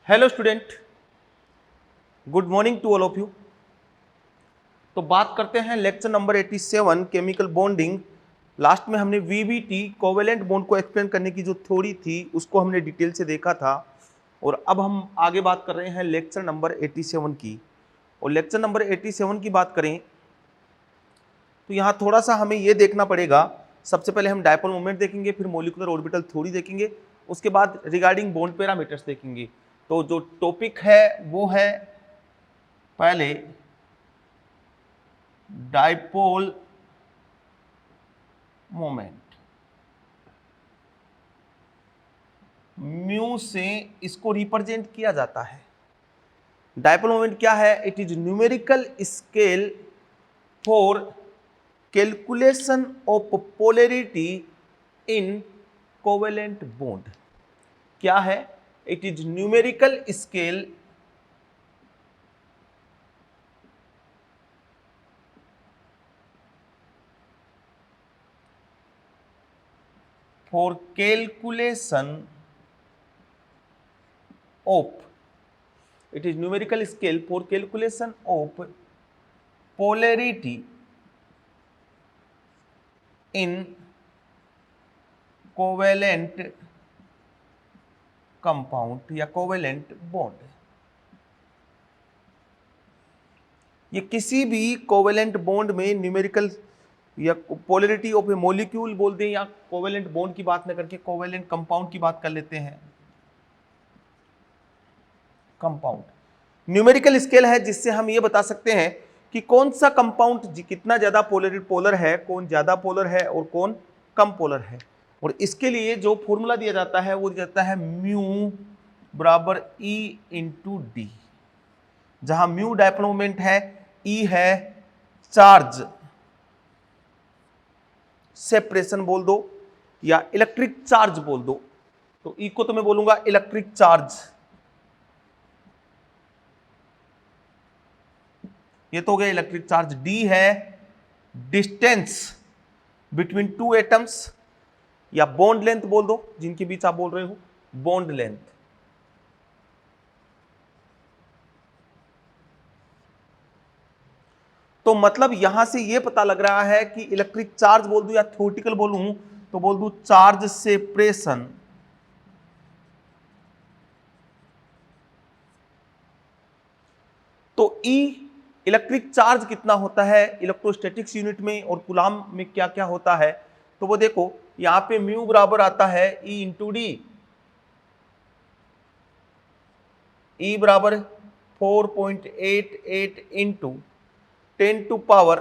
Hello student, good morning to all of you. तो बात करते हैं लेक्चर नंबर 87 केमिकल बॉन्डिंग। लास्ट में हमने वीबीटी कोवेलेंट बॉन्ड को एक्सप्लेन करने की जो थ्योरी थी उसको हमने डिटेल से देखा था, और अब हम आगे बात कर रहे हैं लेक्चर नंबर 87 की। और लेक्चर नंबर 87 की बात करें तो यहाँ थोड़ा सा हमें ये देखना पड़ेगा। सबसे पहले हम डायपोल मोमेंट देखेंगे, फिर मॉलिक्यूलर ऑर्बिटल थ्योरी देखेंगे, उसके बाद रिगार्डिंग बॉन्ड पैरामीटर्स देखेंगे। तो जो टॉपिक है वो है पहले डायपोल मोमेंट। म्यू से इसको रिप्रेजेंट किया जाता है। डायपोल मोमेंट क्या है? It is numerical scale for calculation of polarity in covalent bond. क्या है? It is numerical scale for calculation of, it is numerical scale for calculation of polarity in covalent compound या covalent bond। ये किसी भी covalent bond में numerical या polarity of A molecule बोल दें, या कोवेलेंट बॉन्ड की बात न करके कोवेलेंट कंपाउंड की बात कर लेते हैं। कंपाउंड न्यूमेरिकल स्केल है जिससे हम ये बता सकते हैं कि कौन सा कंपाउंड कितना ज्यादा पोलर है, कौन ज्यादा पोलर है और कौन कम पोलर है। और इसके लिए जो फॉर्मूला दिया जाता है वो दिया जाता है म्यू बराबर ई इंटू डी, जहां म्यू डायपोल मोमेंट है, ई है चार्ज सेपरेशन बोल दो या इलेक्ट्रिक चार्ज बोल दो। तो ई को तो मैं बोलूंगा इलेक्ट्रिक चार्ज, ये तो हो गया इलेक्ट्रिक चार्ज। डी है डिस्टेंस बिटवीन टू एटम्स या बॉन्ड लेंथ बोल दो, जिनके बीच आप बोल रहे हो बॉन्ड लेंथ। तो मतलब यहां से यह पता लग रहा है कि इलेक्ट्रिक चार्ज बोल दूं या थ्योरेटिकल बोलूं तो बोल दूं चार्ज सेपरेशन। तो E इलेक्ट्रिक चार्ज कितना होता है इलेक्ट्रोस्टैटिक्स यूनिट में और कूलाम में क्या क्या होता है, तो वो देखो यहां पे म्यू बराबर आता है E इंटू डी। E बराबर 4.88 into 10 to power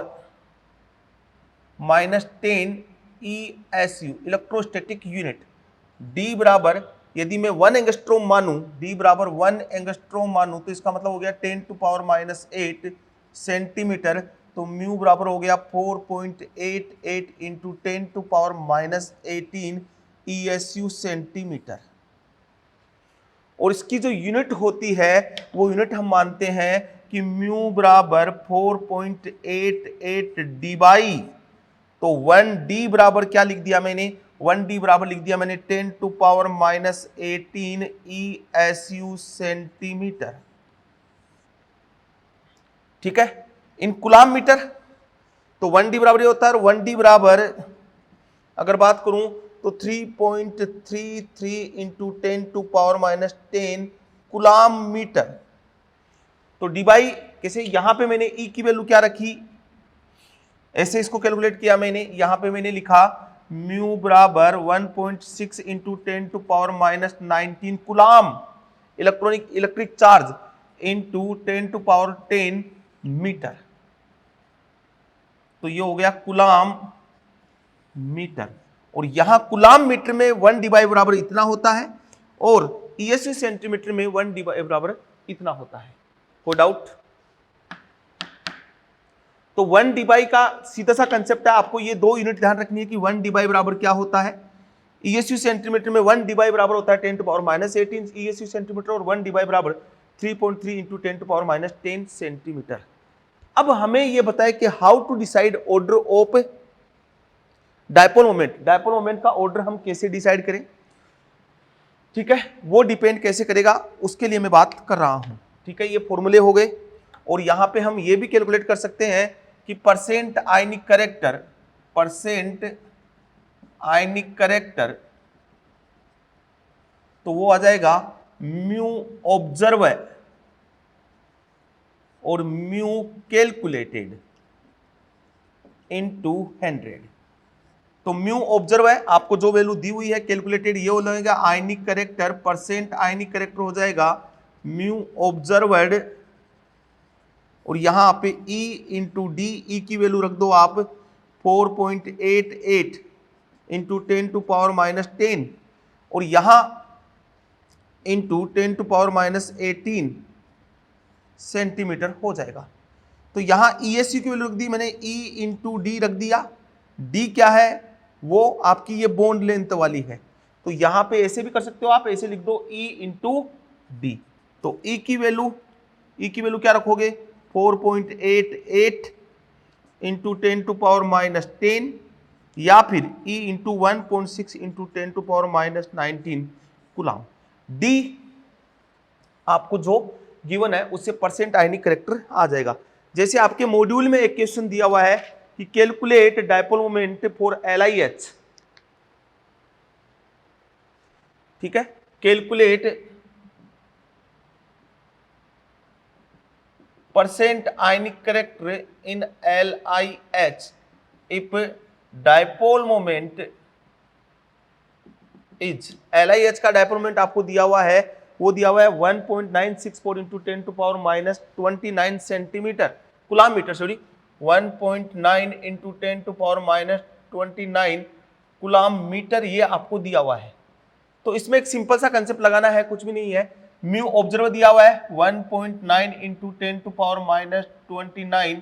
-10 ESU electrostatic unit. D बराबर यदि मैं 1 एंगस्ट्रोम मानूं, D बराबर 1 एंगस्ट्रोम मानूं तो इसका मतलब हो गया 10 टू पावर -8 सेंटीमीटर। तो म्यू बराबर हो गया 4.88 into 10 to power -18 ESU centimetre. और इसकी जो यूनिट होती है वो यूनिट हम मानते हैं कि म्यू बराबर 4.88 डी बाई, तो 1D बराबर क्या लिख दिया मैंने? 1D बराबर लिख दिया मैंने 10 टू पावर -18 ESU सेंटीमीटर। ठीक है, इन कूलाम मीटर। तो 1D बराबर ये होता है, 1D बराबर अगर बात करूं तो 3.33 into 10 to power -10 coulomb metre. तो डी बाई कैसे, यहां पे मैंने ई की वैल्यू क्या रखी, ऐसे इसको कैलकुलेट किया मैंने। यहां पे मैंने लिखा म्यू बराबर 1.6 into 10 to power -19 coulomb electric charge into 10 to power 10 metre. तो ये हो गया कूलाम मीटर। और यहां कूलाम मीटर में 1 डिवाइड बराबर इतना होता है और ESU सेंटीमीटर में 1 डिवाइड बराबर इतना होता है। कोई डाउट? तो 1 डिवाइड का सीधा सा कंसेप्ट है, आपको ये दो यूनिट ध्यान रखनी है कि 1 डिवाइड बराबर क्या होता है। ESU सेंटीमीटर में 1 डिवाइड बराबर होता है 10 टू पावर -18 ESU सेंटीमीटर, और 1 डिवाइड बराबर 3.3 इंटू 10 टू पावर -10 सेंटीमीटर। अब हमें यह बताए कि how to decide order of dipole moment. Dipole moment का ऑर्डर हम कैसे डिसाइड करें? ठीक है, वो डिपेंड कैसे करेगा उसके लिए मैं बात कर रहा हूं। ठीक है, ये फॉर्मूले हो गए। और यहां पे हम ये भी कैलकुलेट कर सकते हैं कि percent ionic character, percent ionic character, तो वो आ जाएगा म्यू ऑब्जर्व और म्यू कैलकुलेटेड इनटू 100। तो म्यू ऑब्जर्व है, आपको जो वैल्यू दी हुई है कैलकुलेटेड, ये हो जाएगा आयनिक करेक्टर, परसेंट आयनिक करेक्टर हो जाएगा म्यू ऑब्जर्वर्ड, और यहां पे E इंटू डी, ई की वैल्यू रख दो आप 4.88 इंटू 10⁻⁻10, और यहां इंटू 10⁻⁻18 सेंटीमीटर हो जाएगा। तो यहां ESU की वैल्यू रख दी मैंने, E इंटू डी रख दिया। D क्या है, वो आपकी ये बॉन्ड लेंथ वाली है, तो यहां पे ऐसे भी कर सकते हो आप, ऐसे लिख दो E इंटू डी। तो E की वैल्यू क्या रखोगे, 4.88 इंटू 10⁻⁻10, या फिर E इंटू 1.6 इंटू 10⁻⁻19 कुलाम। डी आपको जो गिवन है उससे परसेंट आयनिक करेक्टर आ जाएगा। जैसे आपके मॉड्यूल में एक क्वेश्चन दिया हुआ है कि calculate dipole moment for LIH। ठीक है, calculate percent ionic character in LIH if dipole moment is, LIH का डायपोल मोमेंट आपको दिया हुआ है, वो दिया हुआ है 1.964 into 10⁻⁻29 centimetre, coulomb metre, sorry 1.9 into 10⁻⁻29 coulomb metre, ये आपको दिया हुआ है। तो इसमें एक सिंपल सा कंसेप्ट लगाना है, कुछ भी नहीं है। म्यू ऑब्जर्वर दिया हुआ है 1.9 इंटू 10⁻⁻29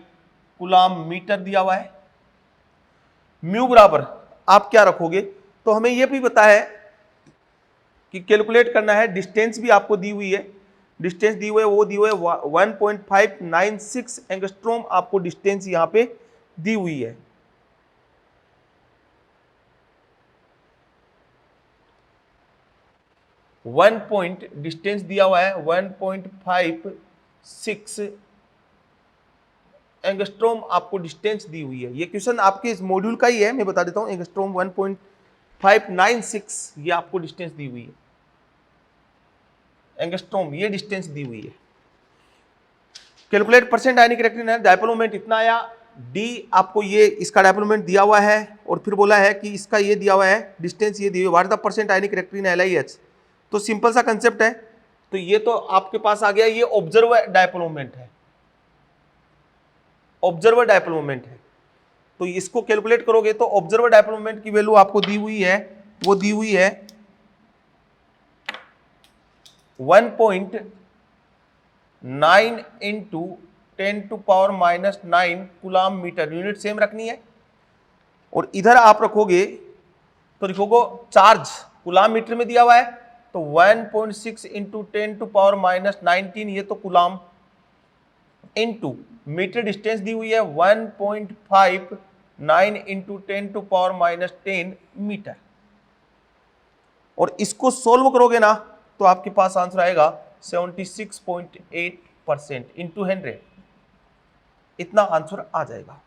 कुलाम मीटर दिया हुआ है। म्यू बराबर आप क्या रखोगे, तो हमें यह भी पता है कि कैलकुलेट करना है, डिस्टेंस भी आपको दी हुई है, डिस्टेंस दी हुई है, वो दी हुई है 1.596 एंगस्ट्रोम, आपको डिस्टेंस यहां पे दी हुई है। डिस्टेंस दिया हुआ है 1.56 एंगस्ट्रोम, आपको डिस्टेंस दी हुई है। ये क्वेश्चन आपके इस मॉड्यूल का ही है, मैं बता देता हूं। एंगस्ट्रोम 1.596 ये आपको डिस्टेंस दी हुई है, एंगस्ट्रोम ये डिस्टेंस दी हुई है। Calculate percent ionic character, dipole moment इतना आया। डी आपको ये इसका डायपोल मोमेंट दिया हुआ है, और फिर बोला है कि इसका ये दिया हुआ है, डिस्टेंस ये दी हुई है, what is the percent ionic character in LIH। तो सिंपल सा कंसेप्ट है, तो ये तो आपके पास आ गया, ये ऑब्जर्वर डायपोल मोमेंट है, ऑब्जर्वर डायपोल मोमेंट है। तो इसको कैलकुलेट करोगे तो ऑब्जर्वर डायपोल मोमेंट की वैल्यू आपको दी हुई है, वो दी हुई है 1.9 into 10⁻⁻9 coulomb metre, unit same रखनी है। और इधर आप रखोगे तो लिखोगे चार्ज कुलाम मीटर में दिया हुआ है, तो 1.6 इंटू 10⁻⁻19 ये तो कुलाम, इंटू मीटर डिस्टेंस दी हुई है 1.59 इंटू 10⁻⁻10 मीटर। और इसको सोल्व करोगे ना तो आपके पास आंसर आएगा 76.8% इंटू 100, इतना आंसर आ जाएगा।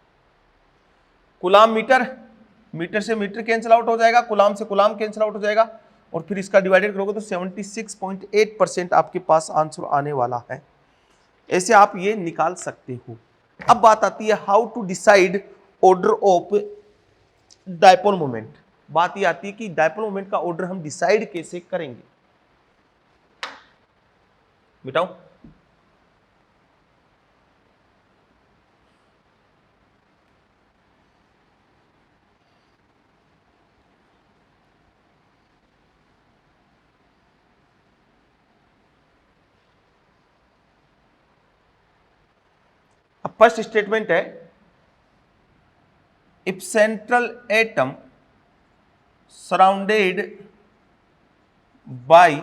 कुलाम मीटर, मीटर से मीटर कैंसिल आउट हो जाएगा, कुलाम से कुलाम कैंसिल आउट हो जाएगा, और फिर इसका डिवाइडेड करोगे तो 76.8% आपके पास आंसर आने वाला है। ऐसे आप ये निकाल सकते हो। अब बात आती है how to decide order of dipole moment. बात ये आती है कि डायपोल मोमेंट का ऑर्डर हम डिसाइड कैसे करेंगे। बताओ, फर्स्ट स्टेटमेंट है, if central atom surrounded by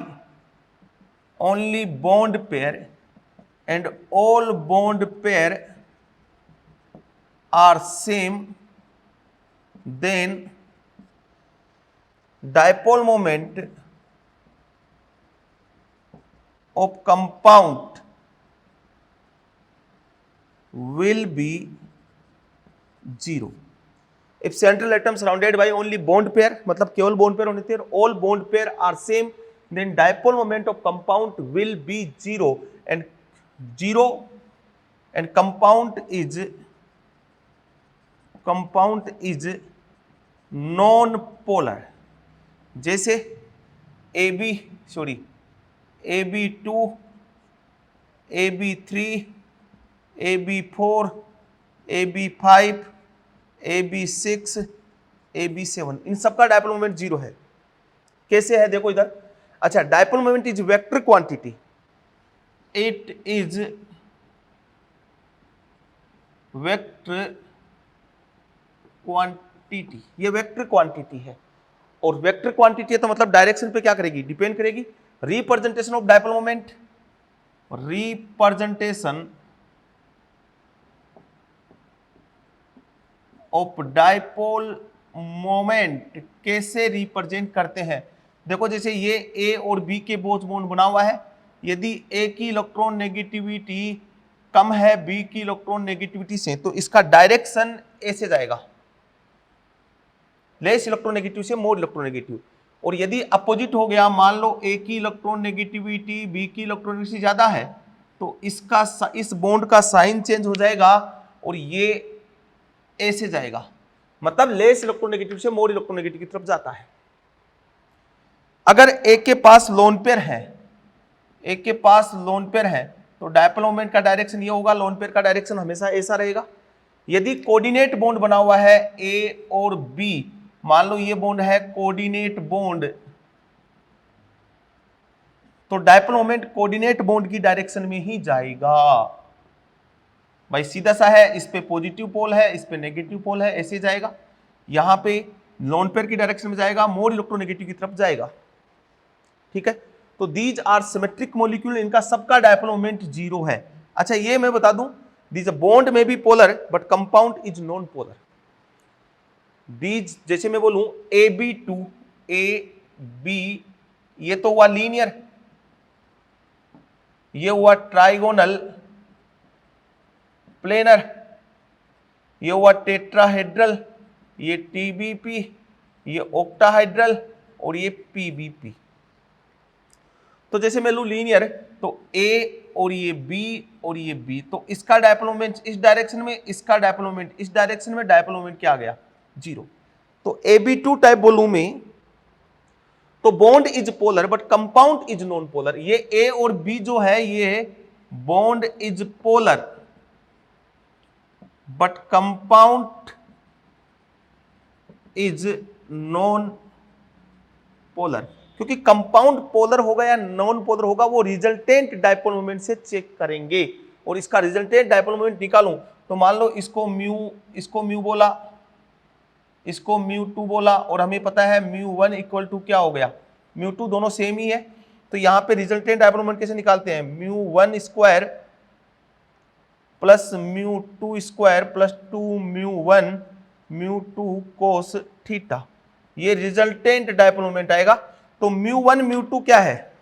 only bond pair and all bond pair are same, then dipole moment of compound will be 0 if central atom surrounded by only bond pair, मतलब केवल bond pair होने चाहिए, all bond pair are same, then dipole moment of compound will be 0 and compound is non polar. जैसे AB2, AB3, AB4, AB5, AB6, AB7 इन सबका dipole moment 0 है। कैसे है देखो इधर। अच्छा, dipole moment is vector quantity, it is vector quantity, ये vector quantity है। और वेक्टर क्वांटिटी है तो मतलब डायरेक्शन पे क्या करेगी, डिपेंड करेगी। Representation of dipole moment, representation of dipole moment कैसे रिप्रेजेंट करते हैं। देखो जैसे ये ए और बी के बोथ बॉन्ड बना हुआ है, यदि ए की इलेक्ट्रॉन नेगेटिविटी कम है बी की इलेक्ट्रॉन नेगेटिविटी से, तो इसका डायरेक्शन ए से जाएगा, लेस इलेक्ट्रोनेगेटिव से मोर इलेक्ट्रोनेगेटिव। और यदि अपोजिट हो गया, मान लो ए की इलेक्ट्रॉन नेगेटिविटी बी की इलेक्ट्रॉन नेगेटिविटी ज्यादा है, तो इस बॉन्ड का साइन चेंज हो जाएगा और ये ए से जाएगा, मतलब लेस इलेक्ट्रोनेगेटिव से मोर इलेक्ट्रोनेगेटिव की तरफ जाता है। अगर ए के पास लोन पेयर है, तो डायपोल मोमेंट का डायरेक्शन ये होगा, लोन पेयर का डायरेक्शन हमेशा ऐसा रहेगा। यदि कोऑर्डिनेट बॉन्ड बना हुआ है ए और बी, मान लो ये बॉन्ड है कोऑर्डिनेट बॉन्ड, तो डायपोल मोमेंट कोऑर्डिनेट बॉन्ड की डायरेक्शन में ही जाएगा। भाई सीधा सा है, इस पे पॉजिटिव पोल है, इस पे नेगेटिव पोल है, ऐसे जाएगा। यहां पे लोन पेयर की डायरेक्शन में जाएगा, मोर इलेक्ट्रोनेगेटिव की तरफ जाएगा। ठीक है, तो दीज आर सिमेट्रिक मॉलिक्यूल, इनका सबका डायपोल मोमेंट 0 है। अच्छा ये मैं बता दूं, दीज बॉन्ड में B polar but compound is non polar. These जैसे मैं बोलूं AB2 AB, ये तो हुआ लीनियर, ये हुआ ट्राइगोनल प्लेनर, ये हुआ टेट्राहेड्रल, ये TBP, ये ऑक्टाहाइड्रल और ये PBP। तो जैसे मैं लूं लीनियर, तो A और ये B और ये B, तो इसका डायपोल मोमेंट इस डायरेक्शन में, इसका डायपोल मोमेंट इस डायरेक्शन में, डायपोल मोमेंट क्या आ गया 0। तो AB2 टाइप बोलूं मैं, तो bond is polar but compound is non polar. ये A और B जो है ये bond is polar but compound is non polar, क्योंकि कंपाउंड पोलर होगा या नॉन पोलर होगा वो रिजल्टेंट डायपोल मोमेंट से चेक करेंगे। और इसका रिजल्टेंट डायपोल मोमेंट निकालूं तो मान लो इसको म्यू बोला, इसको μ2 बोला, और हमें पता है μ1 इक्वल टू क्या हो गया, μ2, दोनों सेम ही है। तो यहां पे रिजल्टेंट डायपोल मोमेंट कैसे निकालते हैं, μ1 square plus μ2 square plus 2μ1 μ2 cos theta, ये रिजल्टेंट डायपोल मोमेंट आएगा। तो μ1 μ2 क्या है,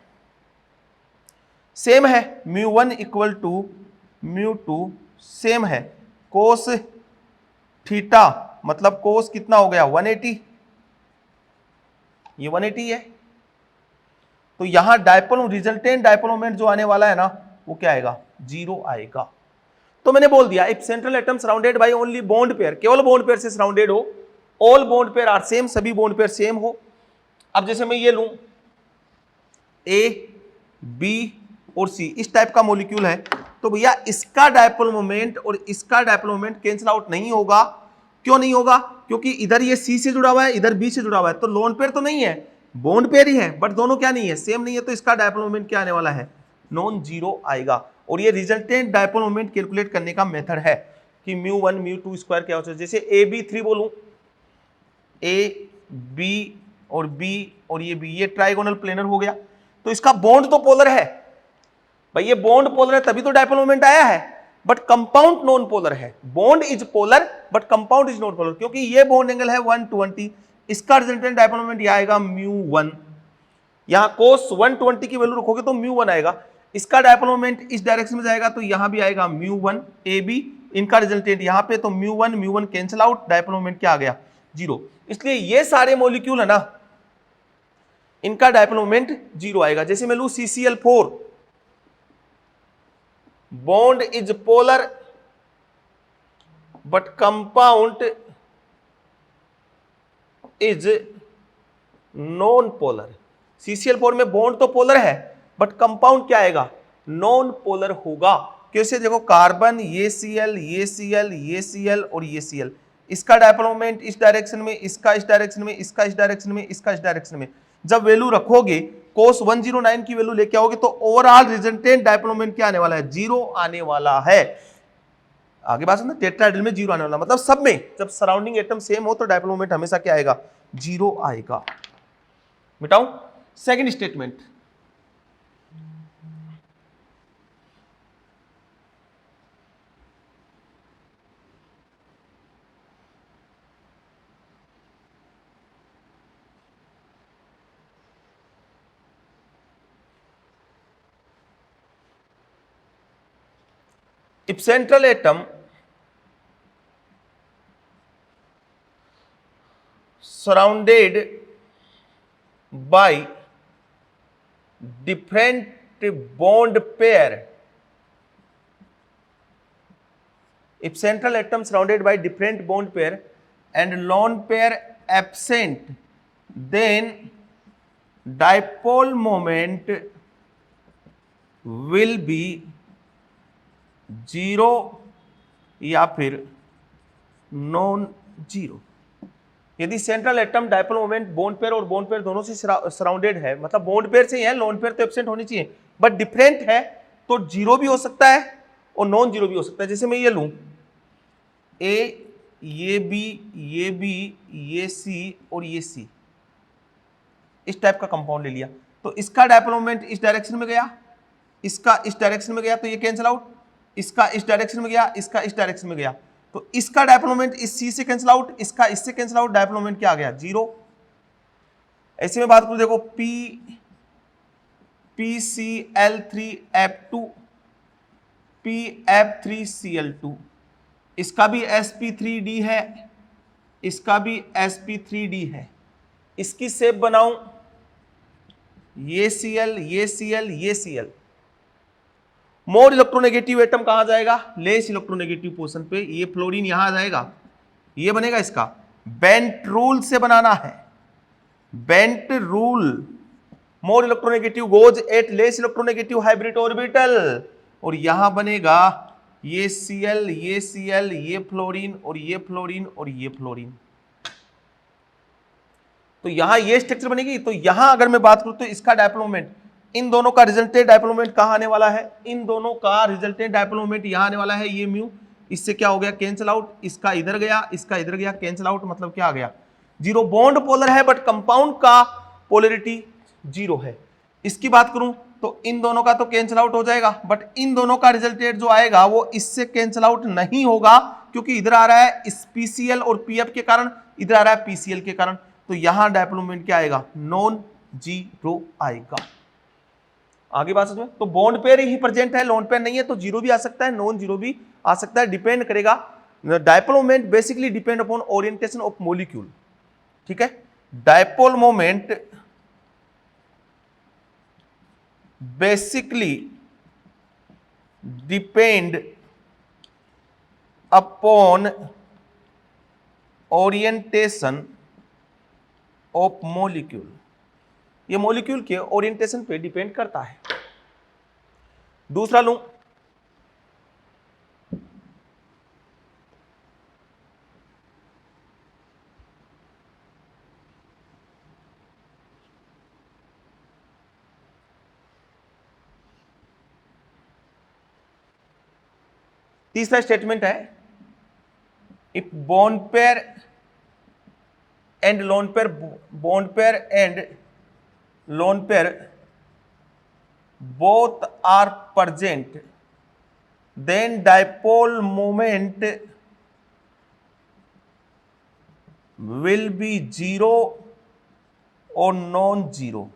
सेम है, μ1 इक्वल टू μ2 सेम है, कोस थीटा मतलब कोस कितना हो गया 180, ये 180 है। तो यहां डायपोल रिजल्टेंट डायपोल मोमेंट जो आने वाला है ना वो क्या आएगा 0 आएगा। तो मैंने बोल दिया if central atom surrounded by only bond pair, केवल बॉन्ड पेयर से सराउंडेड हो, all bond pair are same, सभी बॉन्ड पेयर सेम हो। अब जैसे मैं ये लूं A B और C, इस टाइप का मॉलिक्यूल है, तो भैया इसका डायपोल मोमेंट और इसका डायपोल मोमेंट कैंसिल आउट नहीं होगा। क्यों नहीं होगा, क्योंकि इधर ये C से जुड़ा हुआ है, इधर B से जुड़ा हुआ है, तो लोन पेयर तो नहीं है, बॉन्ड पेयर ही है, बट दोनों क्या नहीं है, सेम नहीं है, तो इसका डायपोल मोमेंट क्या आने वाला है, नॉन जीरो आएगा। और ये रिजल्टेंट डायपोल मोमेंट कैलकुलेट करने का मेथड है कि μ1 μ2 स्क्वायर क्या होता है। जैसे AB3 बोलूं, A B और B और ये B, ये ट्राइगोनल प्लेनर हो गया, तो इसका बॉन्ड तो पोलर है भाई, ये बॉन्ड पोलर है तभी तो डायपोल मोमेंट आया है, बट कंपाउंड नॉन पोलर है। Bond is polar but compound is non polar, क्योंकि ये बॉन्ड एंगल है 120, इसका रिजल्टेंट डायपोल मोमेंट यह आएगा μ1। यहां cos 120 की वैल्यू रखोगे तो μ1 आएगा। इसका डायपोल मोमेंट इस डायरेक्शन में जाएगा तो यहां भी आएगा μ1 AB, इनका रिजल्टेंट यहां पे, तो μ1 कैंसिल आउट, डायपोल मोमेंट क्या आ गया, 0। इसलिए ये सारे मॉलिक्यूल है ना, इनका डायपोल मोमेंट 0 आएगा। जैसे मैं लू CCl4, bond is polar but compound is non polar. CCl4 में बॉन्ड तो पोलर है बट कंपाउंड क्या आएगा, नॉन पोलर होगा। कैसे, देखो कार्बन, ये Cl, ये Cl, ये Cl और ये Cl, इसका डायपोल मोमेंट इस डायरेक्शन में, इसका इस डायरेक्शन में, इसका इस डायरेक्शन में, इसका इस डायरेक्शन में। जब वैल्यू रखोगे, cos 109 की वैल्यू लेके आओगे तो ओवरऑल रिजल्टेंट डायपोल मोमेंट क्या आने वाला है, 0 आने वाला है। आगे बात सुनना, टेट्राहेड्रल में 0 आने वाला, मतलब सब में जब सराउंडिंग एटम सेम हो तो डायपोल मोमेंट हमेशा क्या आएगा, 0 आएगा। मिटाऊं second statement, if central atom surrounded by different bond pair, if central atom surrounded by different bond pair and lone pair absent, then dipole moment will be 0 या फिर non 0। यदि central atom dipole moment bond pair और bond pair दोनों से surrounded है, मतलब bond pair से ही है, लोन पेयर तो एब्सेंट होनी चाहिए, बट डिफरेंट है, तो 0 भी हो सकता है और नॉन 0 भी हो सकता है। जैसे मैं ये लूं ए, ये बी, ये बी, ये सी और ये सी, इस टाइप का कंपाउंड ले लिया, तो इसका डायपोल मोमेंट इस डायरेक्शन में गया, इसका इस डायरेक्शन में गया, तो ये कैंसिल आउट, इसका इस डायरेक्शन में गया, इसका इस डायरेक्शन में गया, तो इसका डायपोल मोमेंट इस सी से कैंसिल आउट, इसका इससे कैंसिल आउट, डायपोल मोमेंट क्या आ गया, 0। ऐसे में बात करूं, देखो PCl3F2, PF3Cl2, इसका भी sp3d है, इसका भी sp3d है। इसकी शेप बनाऊं, ये Cl, ये Cl, ये Cl, मोर इलेक्ट्रोनेगेटिव एटम कहां जाएगा, लेस इलेक्ट्रोनेगेटिव पोर्शन पे, ये फ्लोरीन यहां आ जाएगा, ये बनेगा इसका, बेंट रूल से बनाना है, bent rule, more electronegative goes eight less electronegative hybrid orbital, और यहां बनेगा ये Cl, ये Cl, ये फ्लोरीन और ये फ्लोरीन और ये फ्लोरीन, तो यहां ये स्ट्रक्चर बनेगी। तो यहां अगर मैं बात करूं तो इसका डायपोल मोमेंट, इन दोनों का रिजल्टेंट डायपोल मोमेंट कहां आने वाला है, इन दोनों का रिजल्टेंट डायपोल मोमेंट यहां आने वाला है, ये म्यू, इससे क्या हो गया, कैंसिल आउट, इसका इधर गया, इसका इधर गया, कैंसिल आउट, मतलब क्या आ गया, 0। बॉन्ड पोलर है बट कंपाउंड का पोलरिटी 0 है। इसकी बात करूं तो इन दोनों का तो कैंसिल आउट हो जाएगा, बट इन दोनों का रिजल्टेंट जो आएगा वो इससे कैंसिल आउट नहीं होगा, क्योंकि इधर आ रहा है इस PCl और PF के कारण, इधर आ रहा है PCl के कारण, तो यहां डायपोल मोमेंट क्या आएगा, नॉन 0 आएगा। आगे बात समझ में, तो बॉन्ड पेयर ही प्रेजेंट है, लोन पेयर नहीं है, तो 0 भी आ सकता है, नॉन 0 भी आ सकता है, डिपेंड करेगा। Dipole moment basically depend upon orientation of molecule, ठीक है। Dipole moment basically depend upon orientation of molecule, ये मॉलिक्यूल के ओरिएंटेशन पे डिपेंड करता है। दूसरा लूं, तीसरा स्टेटमेंट है, if bond pair and lone pair, bond pair and lone pair both are present, then dipole moment will be 0 और नॉन 0।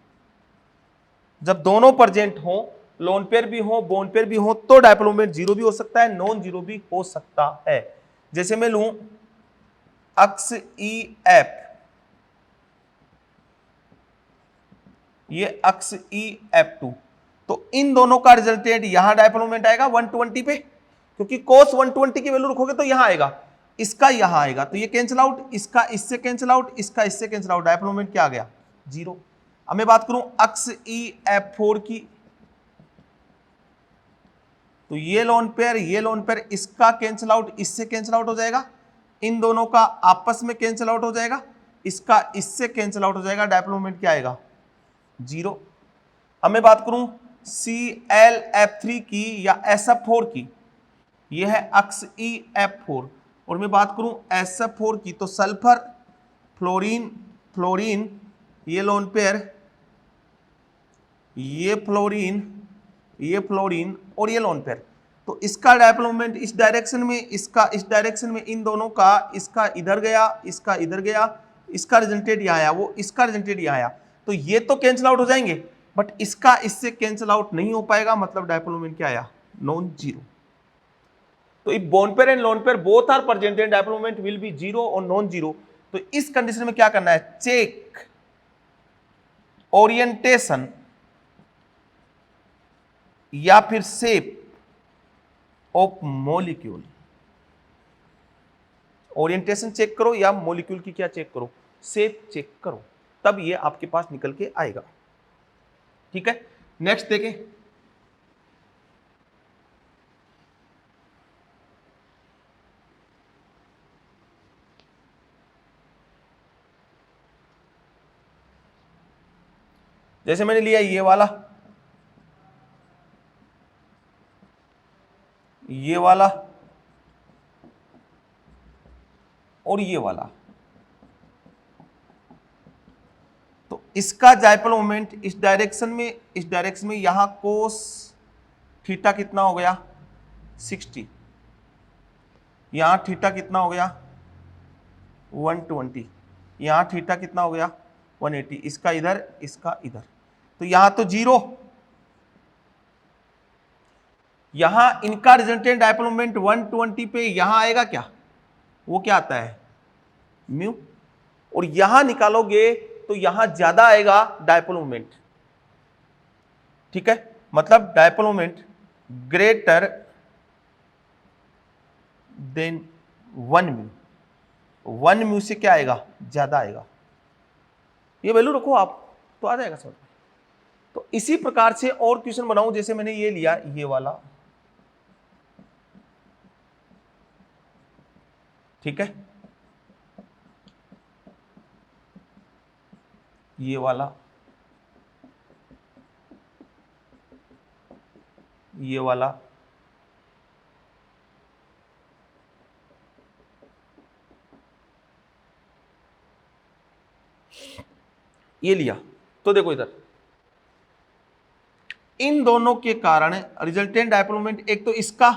जब दोनों प्रेजेंट हो लोन पेयर भी हो, बोन पेयर भी हो, तो डायपोल मोमेंट जीरो भी हो सकता है, नॉन जीरो भी हो सकता है। जैसे मैं लूं अक्स ई एफ, ये अक्स ई एफ टू, तो इन दोनों का रिजल्टेंट यहां डायपोल मोमेंट आएगा 120 पे, क्योंकि cos 120 की वैल्यू रखोगे तो यहां आएगा, इसका यहां आएगा, तो ये कैंसिल आउट, इसका इससे कैंसिल आउट, इसका इससे कैंसिल आउट, डायपोल मोमेंट क्या आ गया, जीरो। अब मैं बात करूं अक्स ई एफ फोर की, तो ये लोन पेयर इसका कैंसिल आउट इससे कैंसिल आउट हो जाएगा, इन दोनों का आपस में कैंसिल आउट हो जाएगा, इसका इससे कैंसिल आउट हो जाएगा, डायपोल मोमेंट क्या आएगा, जीरो। अब मैं बात करूं सी एल एफ थ्री की या एस एफ फोर की, यह है अक्स ई एफ फोर, और मैं बात करूं एस एफ फोर की, तो सल्फर फ्लोरीन फ्लोरीन, ये लोन पेयर, ये फ्लोरीन और ये लोन पेयर, तो इसका डायपोल मोमेंट इस डायरेक्शन में, इसका इस डायरेक्शन में, इन दोनों का, इसका इधर गया, इसका इधर गया, इसका रिजल्टेंट यहां आया, वो इसका रिजल्टेंट यहां आया, तो ये तो कैंसिल आउट हो जाएंगे, बट इसका इससे कैंसिल आउट नहीं हो पाएगा, मतलब डायपोल मोमेंट क्या आया, नॉन जीरो। तो if bond pair and lone pair both are present and dipole moment will be zero और नॉन जीरो, तो इस कंडीशन में क्या करना है, चेक ओरिएंटेशन या फिर shape of molecule, orientation check करो या मॉलिक्यूल की क्या चेक करो, शेप चेक करो, तब ये आपके पास निकल के आएगा। ठीक है, नेक्स्ट देखें, जैसे मैंने लिया ये वाला, ये वाला और ये वाला, तो इसका डायपोल मोमेंट इस डायरेक्शन में यहां कोस थीटा कितना हो गया 60, यहां थीटा कितना हो गया 120, यहां थीटा कितना हो गया 180, इसका इधर इसका इधर, तो यहां तो जीरो, यहां इनका रिजल्टेंट डायपोल मोमेंट 120 पे यहां आएगा क्या, वो क्या आता है म्यू, और यहां निकालोगे तो यहां ज्यादा आएगा डायपोल मोमेंट। ठीक है, मतलब dipole moment greater than 1 mu, 1 mu से क्या आएगा, ज्यादा आएगा, ये वैल्यू रखो आप तो आ जाएगा सर। तो इसी प्रकार से और क्वेश्चन बनाऊं, जैसे मैंने ये लिया ये वाला, ठीक है, ये वाला, ये वाला, ये लिया, तो देखो इधर इन दोनों के कारण रिजल्टेंट डायपोल मोमेंट, एक तो इसका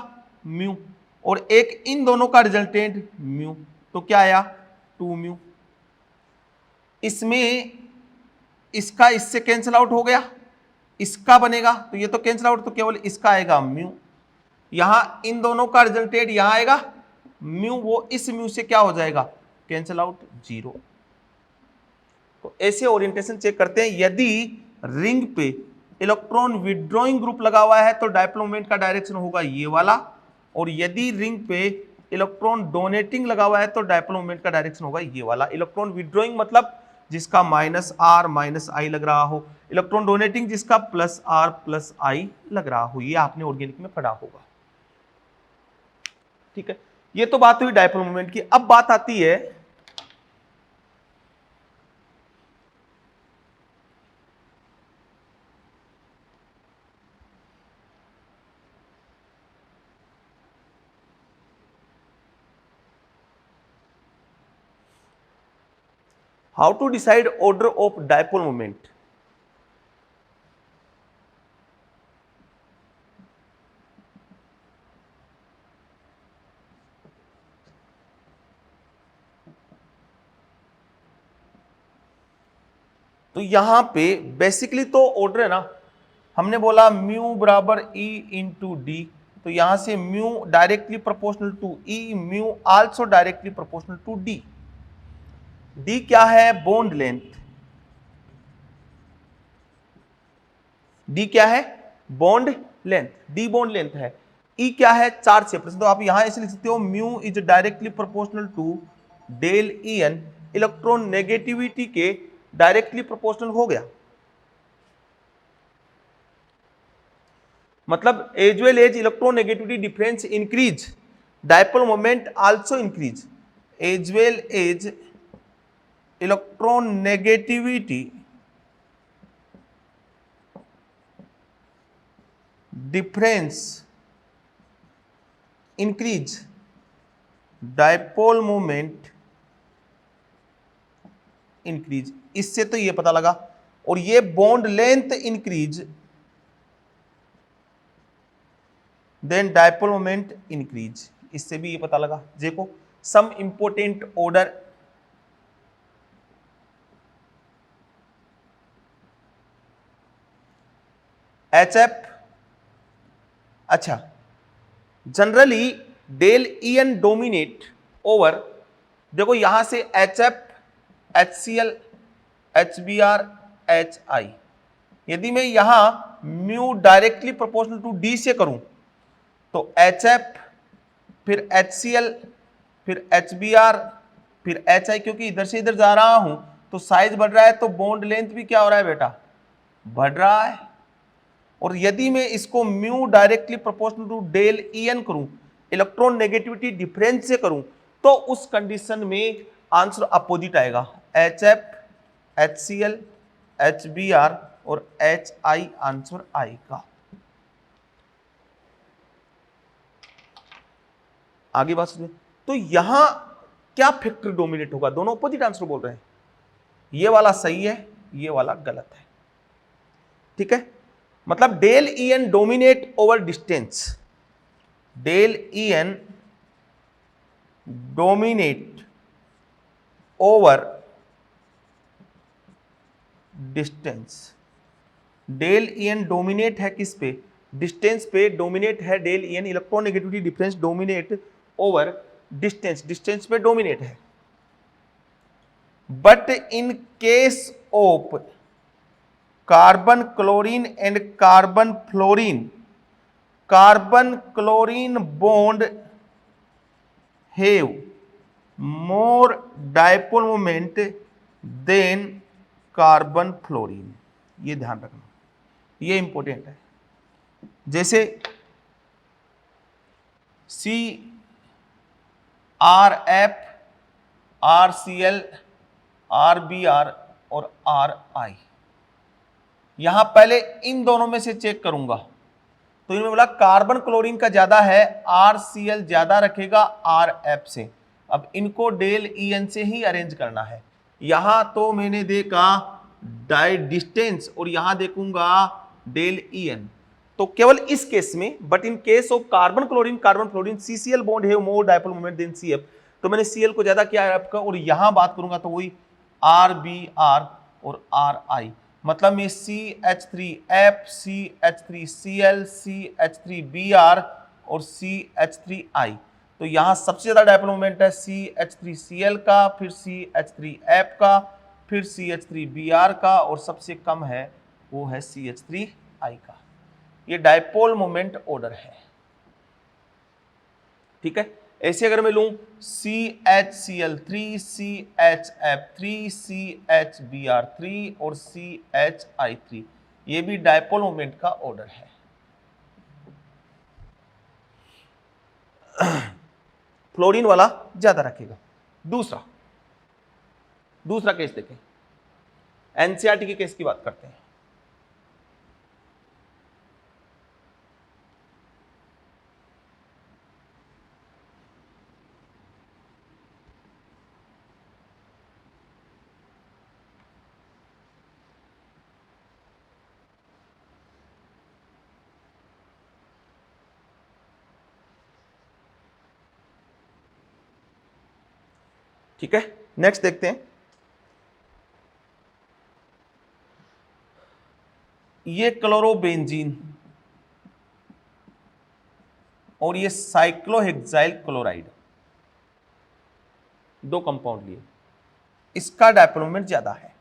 म्यू और एक इन दोनों का रिजल्टेंट म्यू, तो क्या आया 2 म्यू, इसमें इसका इससे कैंसिल आउट हो गया, इसका बनेगा, तो ये तो कैंसिल आउट, तो केवल इसका आएगा म्यू, यहां इन दोनों का रिजल्टेंट यहां आएगा म्यू, वो इस म्यू से क्या हो जाएगा कैंसिल आउट जीरो। तो ऐसे ओरिएंटेशन चेक करते हैं, यदि रिंग पे इलेक्ट्रॉन विड्रॉइंग ग्रुप लगा हुआ है तो डायपोल मोमेंट का डायरेक्शन होगा ये वाला, और यदि रिंग पे इलेक्ट्रॉन डोनेटिंग लगा हुआ है तो डायपोल मोमेंट का डायरेक्शन होगा ये वाला। इलेक्ट्रॉन विड्रॉइंग मतलब जिसका -r-i लग रहा हो, इलेक्ट्रॉन डोनेटिंग जिसका +r+i लग रहा हो, ये आपने ऑर्गेनिक में पढ़ा होगा। ठीक है, ये तो बात हुई डायपोल मोमेंट की। अब बात आती है how to decide order of dipole moment। तो यहां पे बेसिकली तो ऑर्डर है ना, हमने बोला म्यू बराबर ई इंटू डी, तो यहां से mu directly proportional to E, mu also directly proportional to D. D क्या है? Bond length. डी क्या है? Bond length. D bond length है। ई क्या है? Charge separation. तो आप यहां ऐसे लिख सकते हो mu is directly proportional to del E N, electron negativity के डायरेक्टली प्रोपोर्शनल हो गया। मतलब as well as electron negativity difference increase, dipole moment also increase. As well as electron negativity difference increase, dipole moment increase. इससे तो ये पता लगा। और ये bond length increase, then dipole moment increase, इससे भी ये पता लगा। देखो some important order, H F. अच्छा, generally del E N dominate over, देखो यहां से H F, H C L, H B R, H I. यदि मैं यहां mu directly proportional to D से करूं तो एच एफ, फिर एच सी एल, फिर एच बी आर, फिर एच आई, क्योंकि इधर से इधर जा रहा हूं तो साइज बढ़ रहा है, तो बॉन्ड लेंथ भी क्या हो रहा है बेटा? बढ़ रहा है। और यदि मैं इसको mu directly proportional to del E N करूं, इलेक्ट्रॉन नेगेटिविटी डिफरेंस से करूं, तो उस कंडीशन में आंसर अपोजिट आएगा। H F, H C L, H B R और एच आई आंसर आएगा। आगे बात सुनिए। तो यहां क्या फैक्टर डोमिनेट होगा? दोनों अपोजिट आंसर बोल रहे हैं। ये वाला सही है, ये वाला गलत है। ठीक है, मतलब del E N dominate over distance, del E N dominate over distance. Del E N dominate है किस पे? डिस्टेंस पे डोमिनेट है del E N, electronegativity difference dominate over distance, distance पे डोमिनेट है। But in case of carbon chlorine and carbon fluorine, carbon chlorine bond have more dipole moment than carbon fluorine. ये ध्यान रखना, ये important है। जैसे C R F, R C L, R B R और are आई, यहां पहले इन दोनों में से चेक करूंगा तो इनमें बोला कार्बन क्लोरीन का ज्यादा है, आर सी एल ज्यादा रखेगा आर एफ से। अब इनको डेल ई एन से ही अरेंज करना है। यहां तो मैंने देखा डाई डिस्टेंस और यहां देखूंगा डेल ई एन, तो केवल इस केस में। But in case of carbon chlorine, carbon fluorine, CCL bond have more dipole moment than CF, तो मैंने सीएल को ज्यादा किया एफ का, और यहां बात करूंगा तो वही आर बी आर और आर आई। मतलब मैं CH3F, CH3Cl, CH3Br और CH3I, तो यहां सबसे ज्यादा डायपोल मोमेंट है CH3Cl का, फिर CH3F का, फिर CH3Br का, और सबसे कम है वो है CH3I का। ये डायपोल मोमेंट ऑर्डर है। ठीक है, ऐसे अगर मैं लूं CHCl3, CHF3, CHBr3 और CHI3, ये भी डायपोल मोमेंट का ऑर्डर है। फ्लोरीन वाला ज्यादा रखेगा। दूसरा केस देखें, एनसीईआरटी के केस की बात करते हैं। ठीक है, नेक्स्ट देखते हैं। ये क्लोरोबेंजीन और ये साइक्लोहेक्साइल क्लोराइड, दो कंपाउंड लिए, इसका डायपोल मोमेंट ज्यादा है।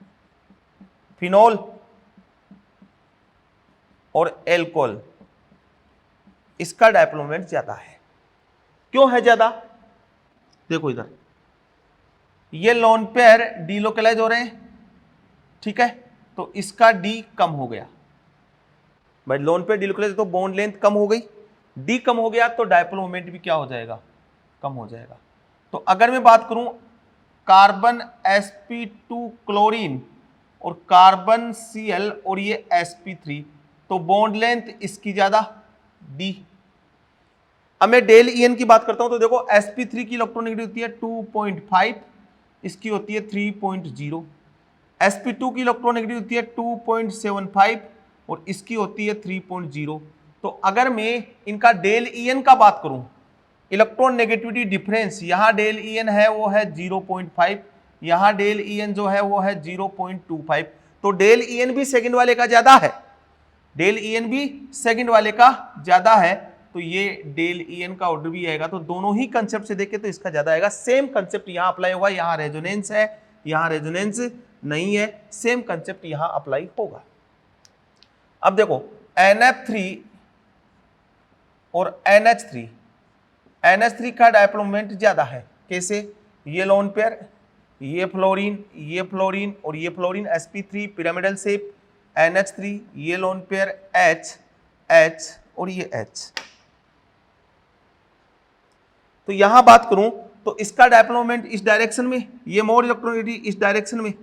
फिनोल और एल्कोहल, इसका डायपोल मोमेंट ज्यादा है। क्यों है ज्यादा? देखो इधर, ये लोन पेयर डीलोकलाइज हो रहे हैं, ठीक है, तो इसका डी कम हो गया। भाई लोन पेयर डीलोकलाइज तो बॉन्ड लेंथ कम हो गई, डी कम हो गया तो डायपोल मोमेंट भी क्या हो जाएगा? कम हो जाएगा। तो अगर मैं बात करूं कार्बन sp2 क्लोरीन और कार्बन Cl और ये sp3, तो बॉन्ड लेंथ इसकी ज्यादा डी। अब मैं डेल En की बात करता हूं तो देखो sp3 की इलेक्ट्रोनेगेटिव होती है 2.5, इसकी होती है 3.0। sp2 की इलेक्ट्रोनेगेटिव होती है 2.75 और इसकी होती है 3.0। तो अगर मैं इनका डेल En का बात करूं, इलेक्ट्रॉन नेगेटिविटी डिफरेंस, यहां डेल En है वो है 0.5, यहां डेल En जो है वो है 0.25, तो डेल En भी सेकंड वाले का ज्यादा है, डेल En भी सेकंड वाले का ज्यादा है, तो ये डेल En का ऑर्डर भी आएगा। तो दोनों ही कंसेप्ट से देखें तो इसका ज्यादा आएगा। सेम कंसेप्ट यहां अप्लाई होगा, यहां रेजोनेंस है, यहां रेजोनेंस नहीं है, सेम कंसेप्ट यहां अप्लाई होगा। अब देखो NF3 और NH3, NH3 का डायपोल मोमेंट ज्यादा है। कैसे? ये लोन पेयर, ये फ्लोरीन, ये फ्लोरीन और ये fluorine sp3 pyramidal shape, NH3, ये लोन पेयर H, H और ये H। तो यहां बात करूं तो इसका डायपोल मोमेंट इस डायरेक्शन में, ये मोर इलेक्ट्रोनेगेटिविटी इस डायरेक्शन में,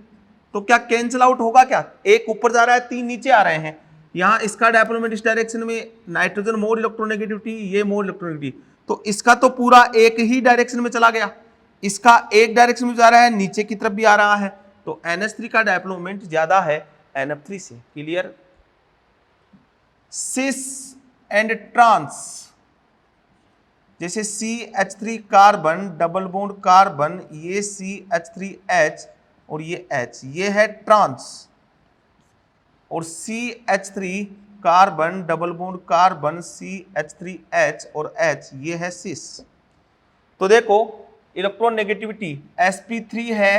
तो क्या कैंसिल आउट होगा? क्या एक ऊपर जा रहा है, तीन नीचे आ रहे हैं। यहां इसका डायपोल मोमेंट इस डायरेक्शन में, नाइट्रोजन मोर इलेक्ट्रोनेगेटिविटी, ये मोर इलेक्ट्रोनेगेटिविटी, तो इसका तो पूरा एक ही डायरेक्शन में चला गया, इसका एक डायरेक्शन में जा रहा है, नीचे की तरफ भी आ रहा है, तो NH3 का डायपोल मोमेंट ज्यादा है NF3 से। क्लियर? सिस एंड ट्रांस, जैसे CH3 carbon double bond carbon, ये CH3H और ये H, ये है ट्रांस, और CH3 carbon double bond carbon CH3H और H, ये है सिस। तो देखो इलेक्ट्रॉन नेगेटिविटी sp3 है,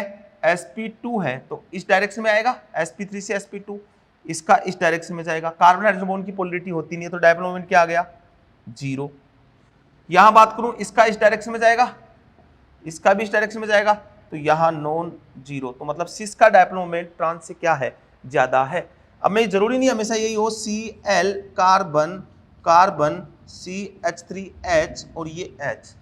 sp2 है, तो इस डायरेक्शन में आएगा, sp3 से sp2, इसका इस डायरेक्शन में जाएगा। कार्बन हाइड्रोजन बॉन्ड की पोलरिटी होती नहीं है, तो डायपोल मोमेंट क्या आ गया? 0। यहां बात करूं इसका इस डायरेक्शन में जाएगा, इसका भी इस डायरेक्शन में जाएगा, तो यहां नॉन जीरो, तो मतलब सिस का डायपोल मोमेंट ट्रांस से क्या है? ज्यादा है। अब मैं जरूरी नहीं हमेशा यही हो, Cl कार्बन कार्बन CH3H और ये H,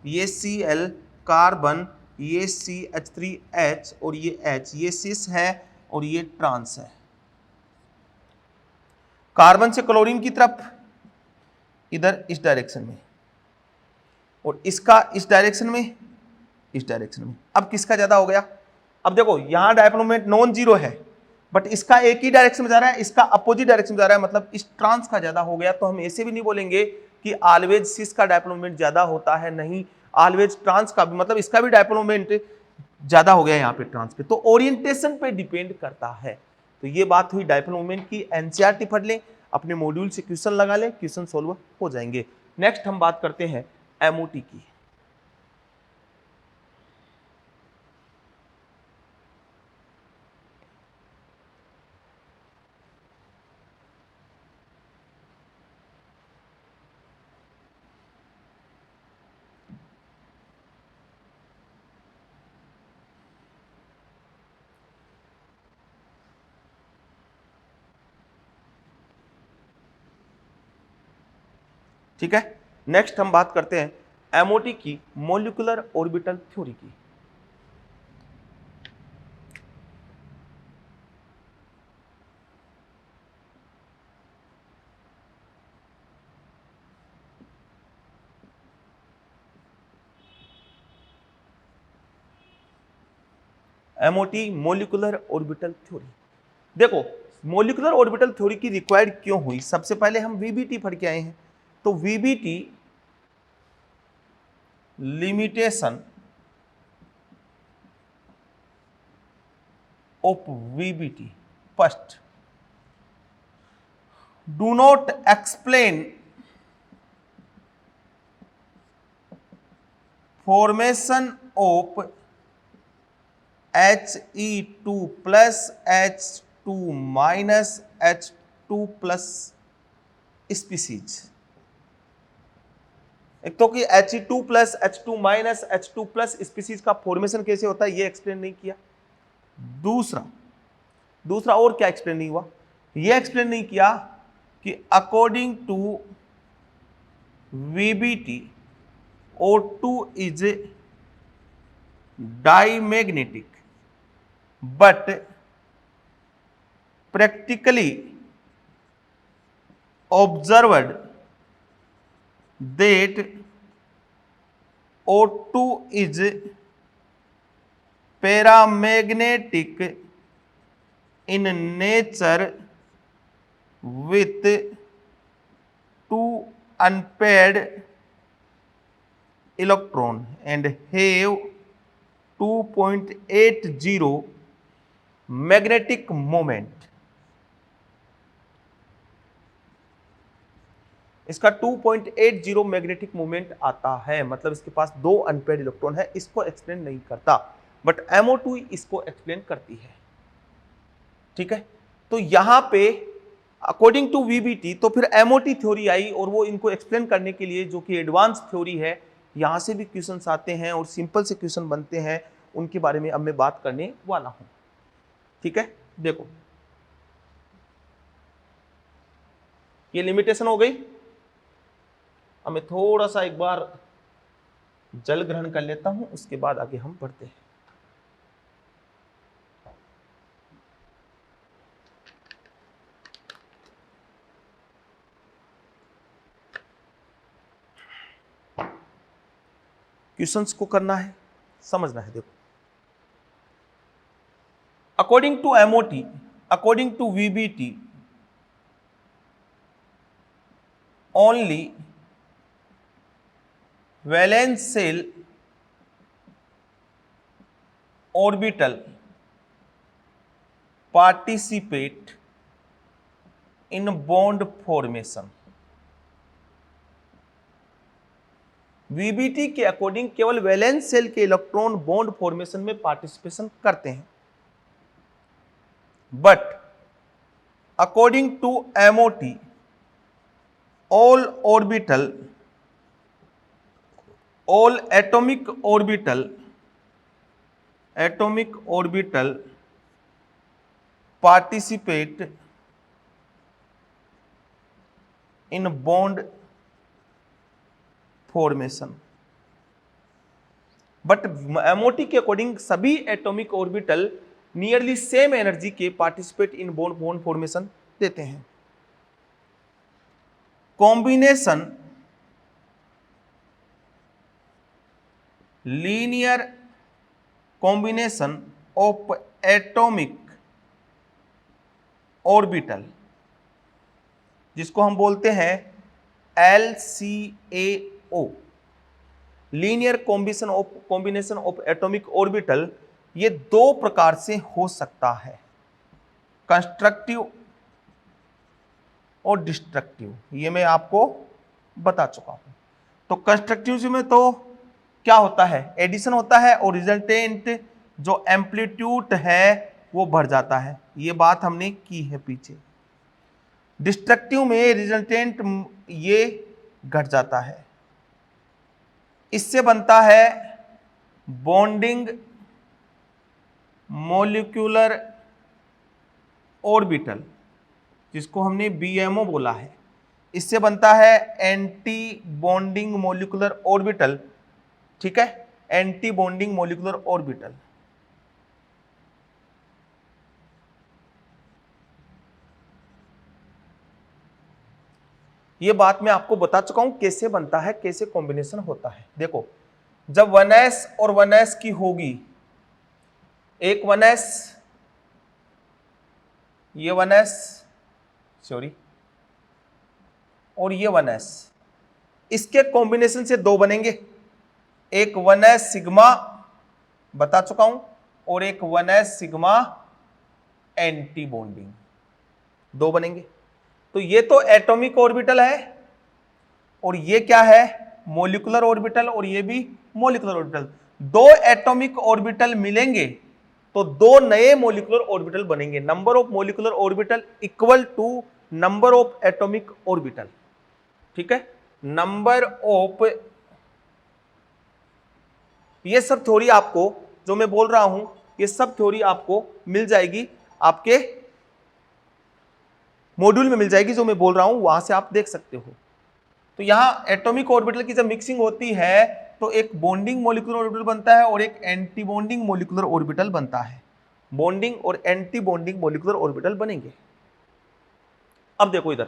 ये Cl कार्बन, ये CH3H और ये H, ये सिस है और ये ट्रांस है। कार्बन से क्लोरीन की तरफ इधर इस डायरेक्शन में, और इसका इस डायरेक्शन में, इस डायरेक्शन में। अब किसका ज्यादा हो गया? अब देखो यहां डायपोल मोमेंट नॉन जीरो है, बट इसका एक ही डायरेक्शन में जा रहा है, इसका अपोजिट डायरेक्शन में जा रहा है, मतलब इस ट्रांस का ज्यादा हो गया। तो हम ऐसे भी नहीं बोलेंगे कि ऑलवेज सिस का डायपोल मोमेंट ज्यादा होता है, नहीं, ऑलवेज ट्रांस का भी, मतलब इसका भी डायपोल मोमेंट ज्यादा हो गया यहाँ पे ट्रांस पे। तो ओरिएंटेशन पे डिपेंड करता है। तो ये बात हुई डायपोल मोमेंट की। एनसीईआरटी पढ़ लें, अपने मॉड्यूल से क्वेश्चन लगा लें, क्वेश्चन सोल्व हो जाएंगे। नेक्स्ट हम बात करते हैं एमओटी की। ठीक है, नेक्स्ट हम बात करते हैं एमओटी की, मॉलिक्यूलर ऑर्बिटल थ्योरी की। MOT molecular orbital theory. देखो मॉलिक्यूलर ऑर्बिटल थ्योरी की रिक्वायर्ड क्यों हुई? सबसे पहले हम वीबीटी पढ़ के आए हैं, तो VBT limitation of VBT first, do not explain formation of He2 plus H2 minus H2 plus species. एक तो कि He2 plus H2 minus H2 plus species का फॉर्मेशन कैसे होता है ये एक्सप्लेन नहीं किया। दूसरा और क्या एक्सप्लेन नहीं हुआ, ये एक्सप्लेन नहीं किया कि according to VBT O2 is diamagnetic but practically observed that O2 is paramagnetic in nature with two unpaired electron and have 2.80 magnetic moment. इसका 2.80 मैग्नेटिक मोमेंट आता है, मतलब इसके पास दो अनपेयर्ड इलेक्ट्रॉन है। इसको एक्सप्लेन नहीं करता, बट MO2 इसको एक्सप्लेन करती है। ठीक है, तो यहां पे अकॉर्डिंग टू VBT तो फिर MOT थ्योरी आई और वो इनको एक्सप्लेन करने के लिए, जो कि एडवांस थ्योरी है, यहां से भी क्वेश्चंस आते हैं और सिंपल से क्वेश्चन बनते हैं, उनके बारे में अब मैं बात करने वाला हूं। ठीक है, देखो ये लिमिटेशन हो गई। अब मैं थोड़ा सा एक बार जल ग्रहण कर लेता हूं, उसके बाद आगे हम बढ़ते हैं। क्वेश्चंस को करना है, समझना है। देखो, according to MOT, according to VBT, only valence shell orbital participate in bond formation। VBT के अकॉर्डिंग केवल वैलेंस सेल के इलेक्ट्रॉन बॉन्ड फॉर्मेशन में पार्टिसिपेशन करते हैं, but according to MOT all atomic orbital participate in bond formation, but MOT के according सभी atomic orbital nearly same energy के participate in bond formation देते हैं। Combination linear combination of atomic orbital, जिसको हम बोलते हैं LCAO, linear combination of atomic orbital, ये दो प्रकार से हो सकता है, कंस्ट्रक्टिव और डिस्ट्रक्टिव। ये मैं आपको बता चुका हूं। तो कंस्ट्रक्टिव में तो क्या होता है, एडिशन होता है और रिजल्टेंट जो एम्पलीट्यूड है वो बढ़ जाता है, ये बात हमने की है पीछे। डिस्ट्रक्टिव में रिजल्टेंट ये घट जाता है। इससे बनता है बॉन्डिंग मॉलिक्यूलर ऑर्बिटल, जिसको हमने BMO बोला है। इससे बनता है एंटी बॉन्डिंग मॉलिक्यूलर ऑर्बिटल। ठीक है, एंटी बॉन्डिंग मॉलिक्यूलर ऑर्बिटल। ये बात मैं आपको बता चुका हूं कैसे बनता है, कैसे कॉम्बिनेशन होता है। देखो, जब 1s और 1s की होगी, एक 1s, ये 1s, सॉरी, और ये 1s, इसके कॉम्बिनेशन से दो बनेंगे। एक 1s सिग्मा बता चुका हूं और एक 1s सिग्मा एंटी बॉन्डिंग, दो बनेंगे। तो ये तो एटॉमिक ऑर्बिटल है और ये क्या है, मॉलिक्यूलर ऑर्बिटल, और ये भी मॉलिक्यूलर ऑर्बिटल। दो एटॉमिक ऑर्बिटल मिलेंगे तो दो नए मॉलिक्यूलर ऑर्बिटल बनेंगे। Number of molecular orbital equal to number of atomic orbital. ठीक है, नंबर ऑफ, ये सब थ्योरी आपको जो मैं बोल रहा हूं, ये सब थ्योरी आपको मिल जाएगी, आपके मॉड्यूल में मिल जाएगी, जो मैं बोल रहा हूं वहां से आप देख सकते हो। तो यहां एटॉमिक ऑर्बिटल की जब मिक्सिंग होती है तो एक बॉन्डिंग मॉलिक्यूलर ऑर्बिटल बनता है और एक एंटी बॉन्डिंग मॉलिक्यूलर ऑर्बिटल बनता है। बॉन्डिंग और एंटी बॉन्डिंग मॉलिक्यूलर ऑर्बिटल बनेंगे। अब देखो इधर,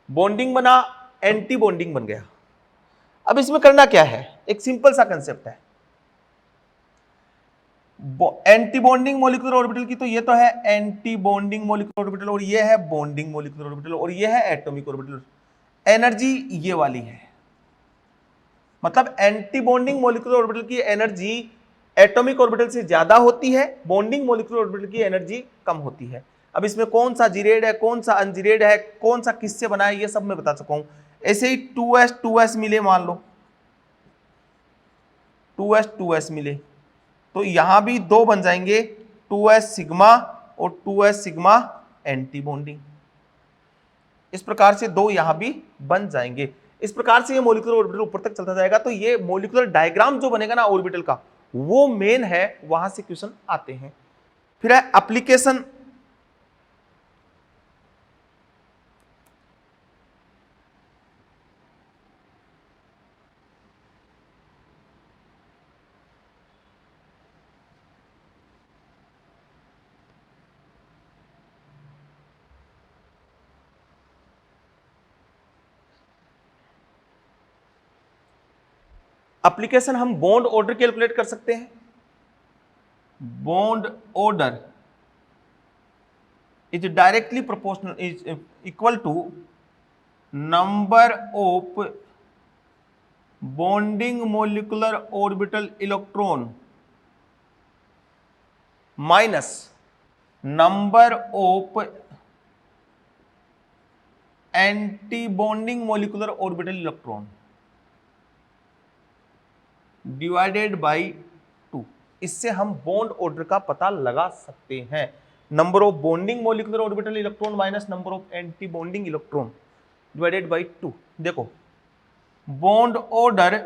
बॉन्डिंग बना, एंटी बॉन्डिंग बन गया। अब इसमें करना क्या है, एक सिंपल सा कंसेप्ट है। एंटी बॉन्डिंग मॉलिक्यूलर ऑर्बिटल की तो ये तो है एंटी बॉन्डिंग मॉलिक्यूलर ऑर्बिटल, और ये है बॉन्डिंग मॉलिक्यूलर ऑर्बिटल, और ये है एटॉमिक ऑर्बिटल। एनर्जी ये वाली है, मतलब एंटी बॉन्डिंग मॉलिक्यूलर ऑर्बिटल की एनर्जी एटॉमिक ऑर्बिटल से ज्यादा होती है, बॉन्डिंग मॉलिक्यूलर ऑर्बिटल की एनर्जी कम होती है। अब इसमें कौन सा जीरेड है, कौन सा अनजीरेड है, कौन सा किससे बना है, ये सब मैं बता चुका हूं। ऐसे ही 2s मिले, मान लो 2s मिले, तो यहां भी दो बन जाएंगे, 2s सिग्मा और 2s सिग्मा एंटी बॉन्डिंग। इस प्रकार से दो यहां भी बन जाएंगे। इस प्रकार से ये मॉलिक्यूलर ऑर्बिटल ऊपर तक चलता जाएगा। तो ये मॉलिक्यूलर डायग्राम जो बनेगा ना ऑर्बिटल का, वो मेन है, वहां से क्वेश्चन आते हैं। फिर है एप्लीकेशन। एप्लीकेशन हम बॉन्ड ऑर्डर कैलकुलेट कर सकते हैं। Bond order is directly proportional, is equal to number of bonding molecular orbital electron minus number of anti bonding molecular orbital electron divided by 2। इससे हम बॉन्ड ऑर्डर का पता लगा सकते हैं। Number of bonding molecular orbital electron minus number of anti bonding electron divided by 2। देखो, bond order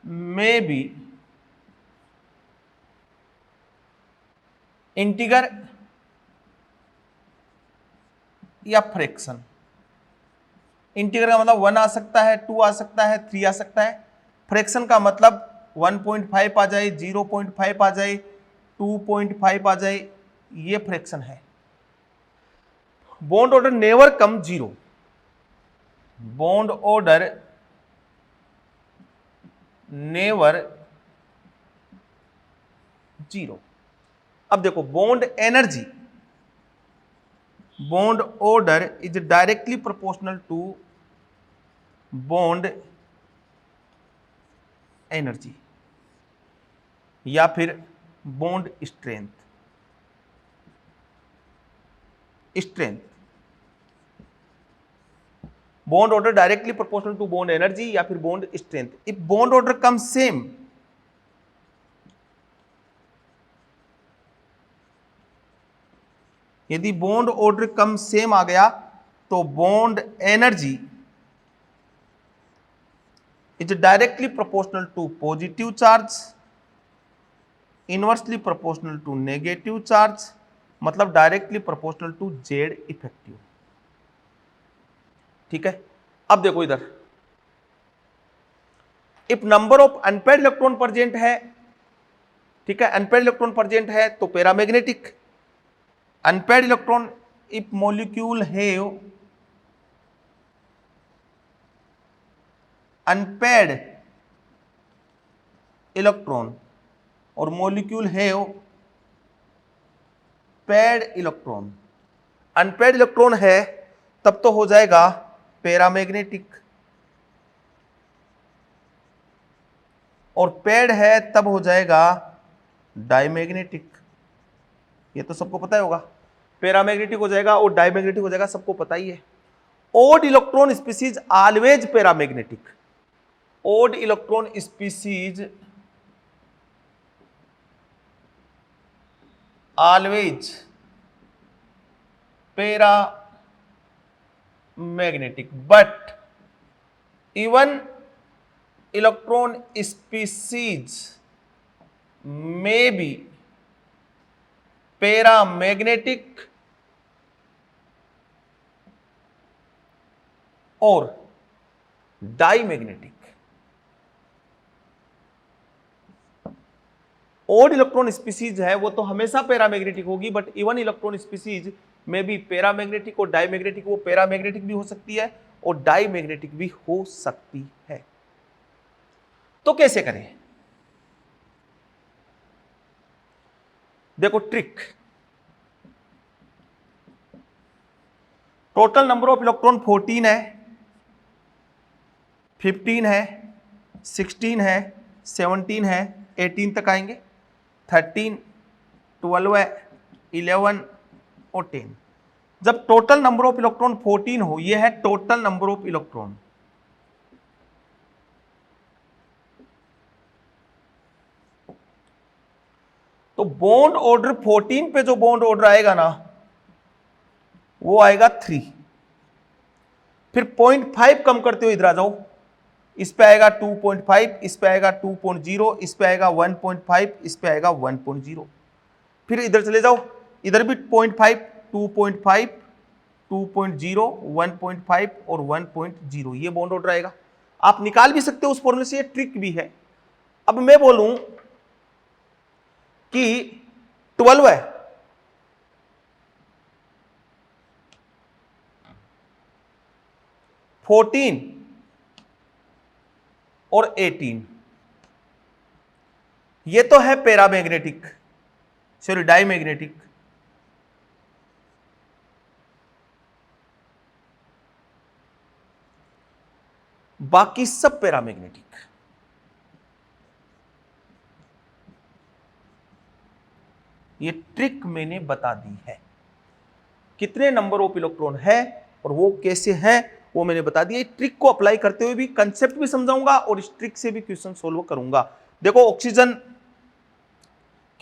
में भी इंटीगर या फ्रैक्शन। इंटीगर का मतलब 1 आ सकता है, 2 आ सकता है, 3 आ सकता है। फ्रैक्शन का मतलब 1.5 आ जाए, 0.5 आ जाए, 2.5 आ जाए, ये फ्रैक्शन है। Bond order never come 0। Bond order never 0। अब देखो, bond energy, bond order is directly proportional to bond energy या फिर bond strength. Bond order directly proportional to bond energy या फिर bond strength. If bond order come same, यदि bond order come same आ गया तो bond energy is directly proportional to positive charge, inversely proportional to negative charge, मतलब directly proportional to Z effective. ठीक है, अब देखो इधर, if number of unpaired electron present है, ठीक है, अनपेयर्ड इलेक्ट्रॉन प्रेजेंट है तो paramagnetic. Unpaired electron, if molecule have unpaired electron और molecule have paired electron. Unpaired electron है तब तो हो जाएगा पैरामैग्नेटिक, और पेयर्ड है तब हो जाएगा डायमैग्नेटिक। ये तो सबको पता ही होगा। पैरामैग्नेटिक हो जाएगा और डायमैग्नेटिक हो जाएगा, सबको पता ही है। Odd electron species always paramagnetic, odd electron species always paramagnetic, but even electron species may be paramagnetic और डाईमैग्नेटिक। ओड इलेक्ट्रॉन स्पीसीज है वो तो हमेशा पैरामैग्नेटिक होगी, बट इवन इलेक्ट्रॉन स्पीसीज में भी पैरामैग्नेटिक और डाईमैग्नेटिक, वो पैरामैग्नेटिक भी हो सकती है और डाईमैग्नेटिक भी हो सकती है। तो कैसे करें? देखो trick, total number of electron 14 है, 15 है, 16 है, 17 है, 18 तक आएंगे, 13, 12 है, 11 और 10। जब टोटल नंबर ऑफ इलेक्ट्रॉन 14 हो, यह है टोटल नंबर ऑफ इलेक्ट्रॉन, तो बॉन्ड ऑर्डर 14 पे जो बॉन्ड ऑर्डर आएगा ना वो आएगा 3। फिर 0.5 कम करते हुए इधर आ जाओ, इस पे आएगा 2.5, इस पे आएगा 2.0, इस पे आएगा 1.5, इस पे आएगा 1.0। फिर इधर चले जाओ, इधर भी 0.5, 2.5, 2.0, 1.5 और 1.0, ये बॉन्ड ऑर्डर आएगा। आप निकाल भी सकते हो उस फॉर्मूले से, ये ट्रिक भी है। अब मैं बोलूं कि 12 है, फोर्टीन और 18, ये तो है पैरामैग्नेटिक, सॉरी डाईमैग्नेटिक। बाकी सब पैरामैग्नेटिक। ये ट्रिक मैंने बता दी है, कितने नंबर ऑफ इलेक्ट्रॉन है और वो कैसे है वो मैंने बता दिया। ट्रिक को अप्लाई करते हुए भी कंसेप्ट भी समझाऊंगा और इस ट्रिक से भी क्वेश्चन सोल्व करूंगा। देखो ऑक्सीजन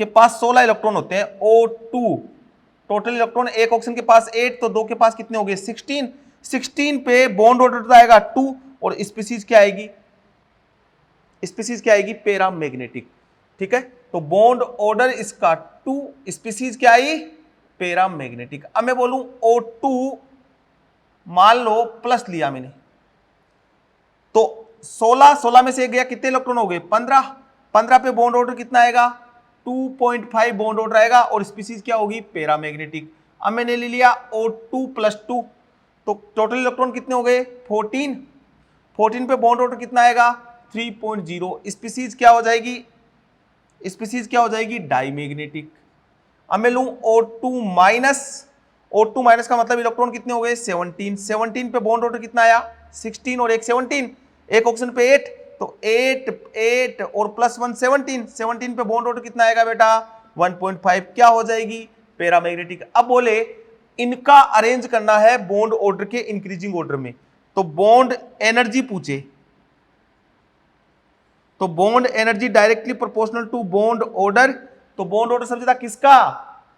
के पास 16 इलेक्ट्रॉन होते हैं, O2 टोटल इलेक्ट्रॉन, एक ऑक्सीजन के पास 8, तो 2 के पास कितने हो गए 16। 16 पे बॉन्ड ऑर्डर आएगा 2 और स्पीसीज क्या आएगी, स्पीसीज क्या आएगी पैरामैग्नेटिक। ठीक है, तो बॉन्ड ऑर्डर इसका 2, स्पीसीज क्या आई पैरामैग्नेटिक। अब मैं बोलूं O2 मान लो प्लस लिया मैंने, तो 16 में से गया, कितने इलेक्ट्रॉन हो गए 15 पे बॉन्ड ऑर्डर कितना आएगा 2.5 बॉन्ड ऑर्डर आएगा और स्पीसीज क्या होगी पैरामैग्नेटिक। अब मैंने ले लिया O2 + 2, तो टोटल इलेक्ट्रॉन कितने हो गए 14 पे बॉन्ड ऑर्डर कितना आएगा 3.0, स्पीसीज क्या हो जाएगी, स्पीसीज क्या हो जाएगी डाईमैग्नेटिक। अब मैं लूं O2 का मतलब इलेक्ट्रॉन कितने हो गए 17 पे बॉन्ड ऑर्डर कितना आया 16 और एक 17, एक ऑक्सीजन पे 8, तो 8 और +1 17 पे बॉन्ड ऑर्डर कितना आएगा बेटा 1.5, क्या हो जाएगी पैरामैग्नेटिक। अब बोले इनका अरेंज करना है बॉन्ड ऑर्डर के इंक्रीजिंग ऑर्डर में, तो बॉन्ड एनर्जी पूछे, तो bond energy directly proportional to bond order, तो बॉन्ड ऑर्डर सबसे ज्यादा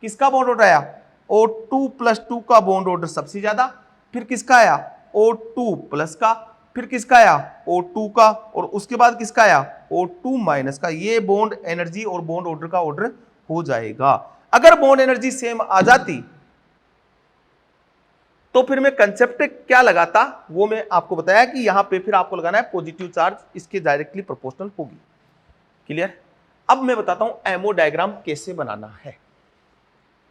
किसका बॉन्ड ऑर्डर आया O2 + 2 का बॉन्ड ऑर्डर सबसे ज्यादा, फिर किसका आया O2+ का, फिर किसका आया O2 का, और उसके बाद किसका आया O2- का। ये बॉन्ड एनर्जी और बॉन्ड ऑर्डर का ऑर्डर हो जाएगा। अगर बॉन्ड एनर्जी सेम आ जाती तो फिर मैं कंसेप्ट क्या लगाता वो मैं आपको बताया कि यहां पे फिर आपको लगाना है पॉजिटिव चार्ज, इसके डायरेक्टली प्रोपोर्शनल होगी। क्लियर? अब मैं बताता हूं एमओ डायग्राम कैसे बनाना है।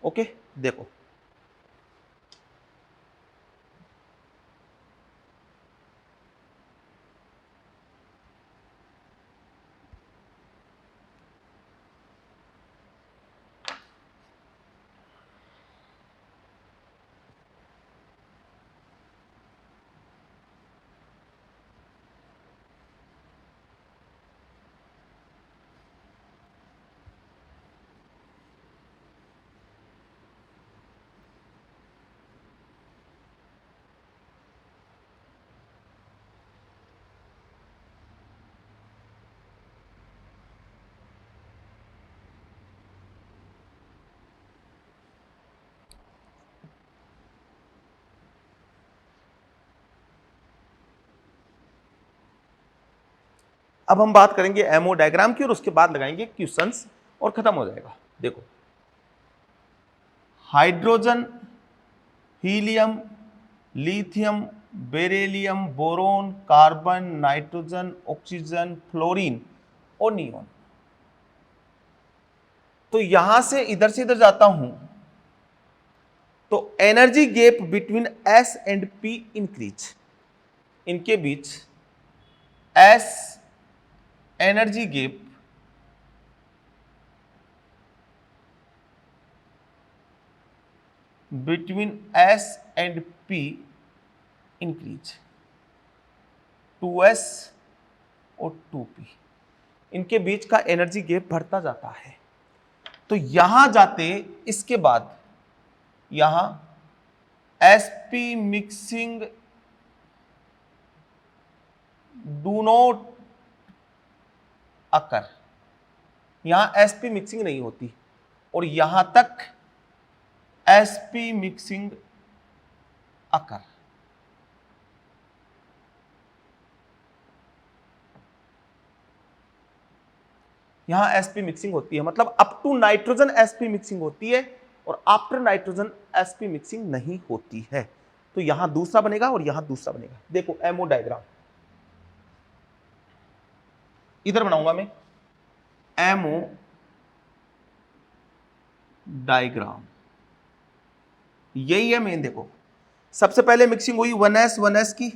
ओके, देखो अब हम बात करेंगे एमओ डायग्राम की और उसके बाद लगाएंगे क्वेश्चंस और खत्म हो जाएगा। देखो, hydrogen, helium, lithium, beryllium, boron, carbon, nitrogen, oxygen, fluorine और नियोन। तो यहां से इधर जाता हूं तो energy gap between S and P increase. इनके बीच S energy gap between S and P increase, 2s और 2p, इनके बीच का एनर्जी गैप बढ़ता जाता है। तो यहां जाते इसके बाद यहां sp mixing do not occur, यहां sp मिक्सिंग नहीं होती और यहां तक sp मिक्सिंग अकर। यहां sp मिक्सिंग होती है, मतलब up to nitrogen sp mixing होती है और आफ्टर नाइट्रोजन sp मिक्सिंग नहीं होती है। तो यहां दूसरा बनेगा और यहां दूसरा बनेगा। देखो एमओ डायग्राम इधर बनाऊंगा मैं, एमओ डायग्राम यही है मेन। देखो सबसे पहले मिक्सिंग हुई 1s की,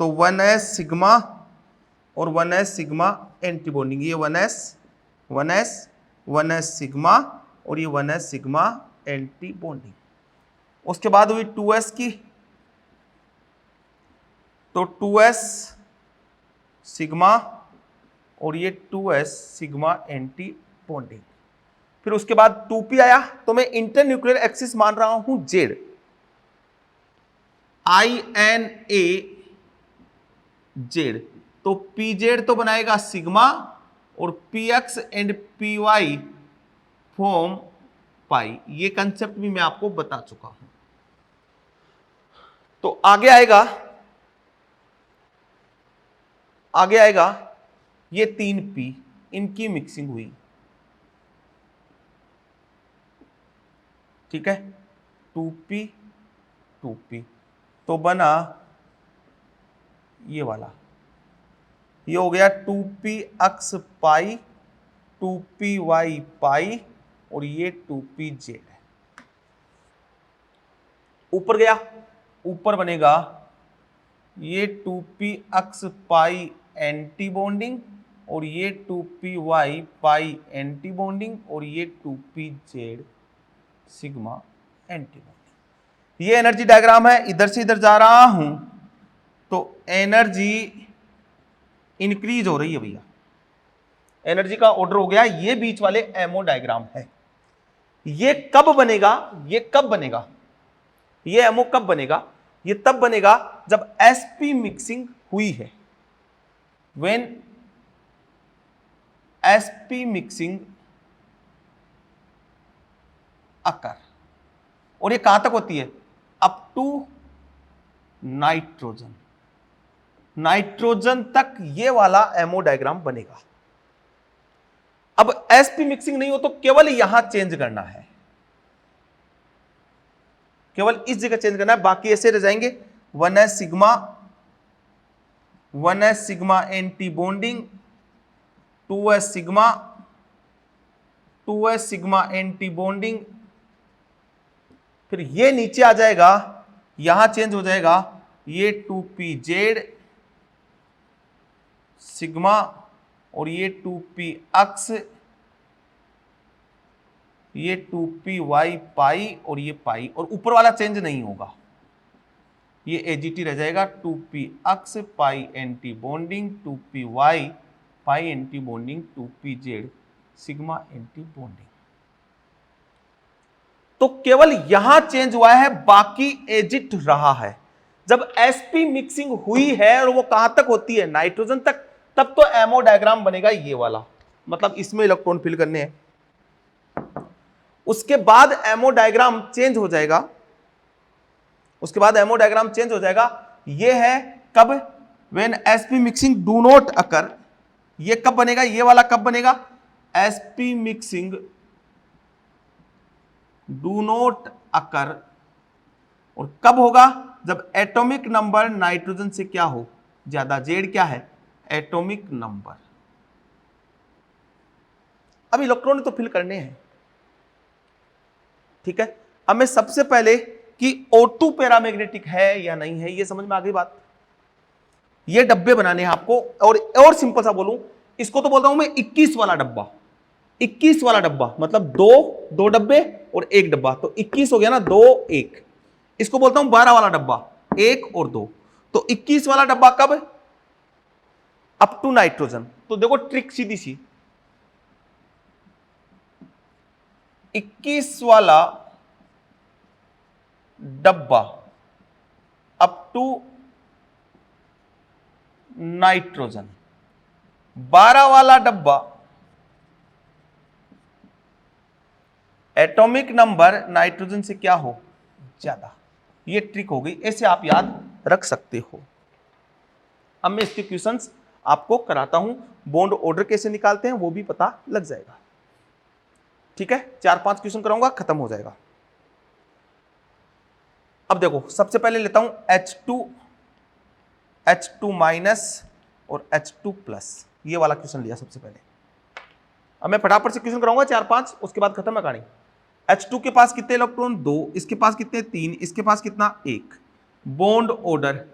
तो 1s सिग्मा और 1s सिग्मा एंटी बॉन्डिंग, ये 1s सिग्मा और ये 1s सिग्मा एंटी बॉन्डिंग। उसके बाद हुई 2s की, तो 2s सिग्मा और ये 2s सिग्मा एंटी बॉन्डिंग। फिर उसके बाद 2p आया, तो मैं इंटरन्यूक्लियर एक्सिस मान रहा हूं जेड, INA जेड, तो pz तो बनाएगा सिग्मा और px एंड py फॉर्म पाई। ये कंसेप्ट भी मैं आपको बता चुका हूं। तो आगे आएगा ये 3p, इनकी मिक्सिंग हुई, ठीक है, 2p तो बना ये वाला, ये हो गया 2px पाई, 2py पाई और ये 2pz है। ऊपर गया, ऊपर बनेगा ये 2px पाई एंटी बॉन्डिंग और ये 2py पाई एंटी बॉन्डिंग और ये 2pz सिग्मा एंटी बॉन्डिंग। ये एनर्जी डायग्राम है। इधर से इधर जा रहा हूं तो एनर्जी इंक्रीज हो रही है भैया, एनर्जी का ऑर्डर हो गया। ये बीच वाले एमओ डायग्राम है। ये कब बनेगा, ये एमओ कब बनेगा? ये तब बनेगा जब sp मिक्सिंग हुई है, when sp मिक्सिंग अकर। और ये कहां तक होती है? अप टू नाइट्रोजन तक ये वाला एमओ डायग्राम बनेगा। अब sp मिक्सिंग नहीं हो तो केवल यहां चेंज करना है, केवल इस जगह चेंज करना है, बाकी ऐसे रह जाएंगे। 1s sigma anti bonding, 2s sigma anti bonding. फिर ये नीचे आ जाएगा, यहां चेंज हो जाएगा, ये 2pz सिग्मा और ये 2px, ये 2py पाई और ये पाई, और ऊपर वाला चेंज नहीं होगा, ये एजीटी रह जाएगा। 2px pi anti bonding, 2py pi anti bonding, 2pz sigma anti bonding. तो केवल यहां चेंज हुआ है, बाकी एजिट रहा है। जब sp मिक्सिंग हुई है और वो कहां तक होती है? नाइट्रोजन तक, तब तो एमओ डायग्राम बनेगा ये वाला, मतलब इसमें इलेक्ट्रॉन फिल करने हैं। उसके बाद एमओ डायग्राम चेंज हो जाएगा, ये है कब? When sp mixing do not occur, ये कब बनेगा, ये वाला कब बनेगा, sp mixing do not occur, और कब होगा, जब एटॉमिक नंबर नाइट्रोजन से क्या हो, ज्यादा। जेड क्या है, एटॉमिक नंबर। अब इलेक्ट्रॉन तो फिल करने हैं, ठीक है। अब मैं सबसे पहले कि O2 पैरामैग्नेटिक है या नहीं है, ये समझ में आ गई बात। ये डब्बे बनाने हैं आपको, और सिंपल सा बोलूं, इसको तो बोलता हूं मैं 21 वाला डब्बा। 21 वाला डब्बा मतलब दो डब्बे और एक डब्बा, तो 21 हो गया ना, 2 1। इसको बोलता हूं 12 वाला डब्बा, 1 और 2। तो 21 वाला डब्बा कब, अप टू नाइट्रोजन। तो देखो ट्रिक सीधी सी, 21 वाला डब्बा अप टू नाइट्रोजन, 12 वाला डब्बा एटॉमिक नंबर नाइट्रोजन से क्या हो, ज्यादा। ये ट्रिक हो गई, ऐसे आप याद रख सकते हो। अब मैं इसके क्वेश्चंस आपको कराता हूं, बॉन्ड ऑर्डर कैसे निकालते हैं वो भी पता लग जाएगा, ठीक है। 4-5 क्वेश्चन कराऊंगा, खत्म हो जाएगा। अब देखो सबसे पहले लेता हूं H2 माइनस और H2 प्लस, ये वाला क्वेश्चन लिया सबसे पहले। अब मैं फटाफट से क्वेश्चन कराऊंगा 4-5, उसके बाद खत्म है कहानी। H2 के पास कितने इलेक्ट्रॉन, 2, इसके पास कितने, 3, इसके पास कितना, 1। Bond order,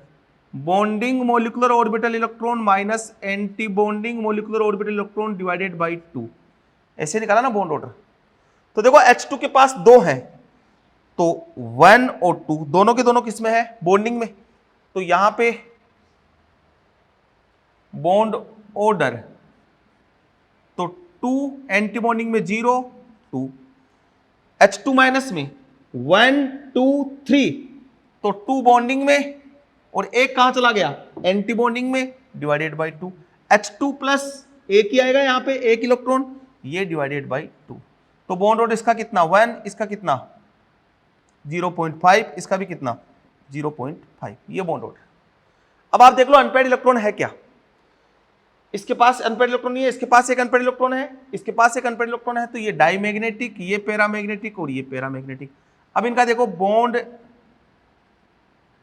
bonding molecular orbital electron minus anti bonding molecular orbital electron divided by 2, ऐसे निकाला ना बॉन्ड ऑर्डर। तो देखो H2 के पास 2 है, तो 1 और 2 दोनों के दोनों किस में है, बॉन्डिंग में। तो यहां पे बॉन्ड ऑर्डर, तो 2 एंटी बॉन्डिंग में 0 2, H2 माइनस में 1 2 3, तो 2 बॉन्डिंग में और एक कहां चला गया, एंटी बॉन्डिंग में, डिवाइडेड बाई 2। H2 प्लस एक ही आएगा यहां पे, एक इलेक्ट्रॉन, ये डिवाइडेड बाई 2। तो बॉन्ड ऑर्डर इसका कितना 1, इसका कितना 0.5, इसका भी कितना 0.5, ये बॉन्ड ऑर्डर। अब आप देख लो अनपेयर्ड इलेक्ट्रॉन है क्या, इसके पास अनपेयर्ड इलेक्ट्रॉन नहीं है, इसके पास एक अनपेयर्ड इलेक्ट्रॉन है, इसके पास एक अनपेयर्ड इलेक्ट्रॉन है, तो ये डाईमैग्नेटिक, ये पैरामैग्नेटिक और ये पैरामैग्नेटिक। अब इनका देखो बॉन्ड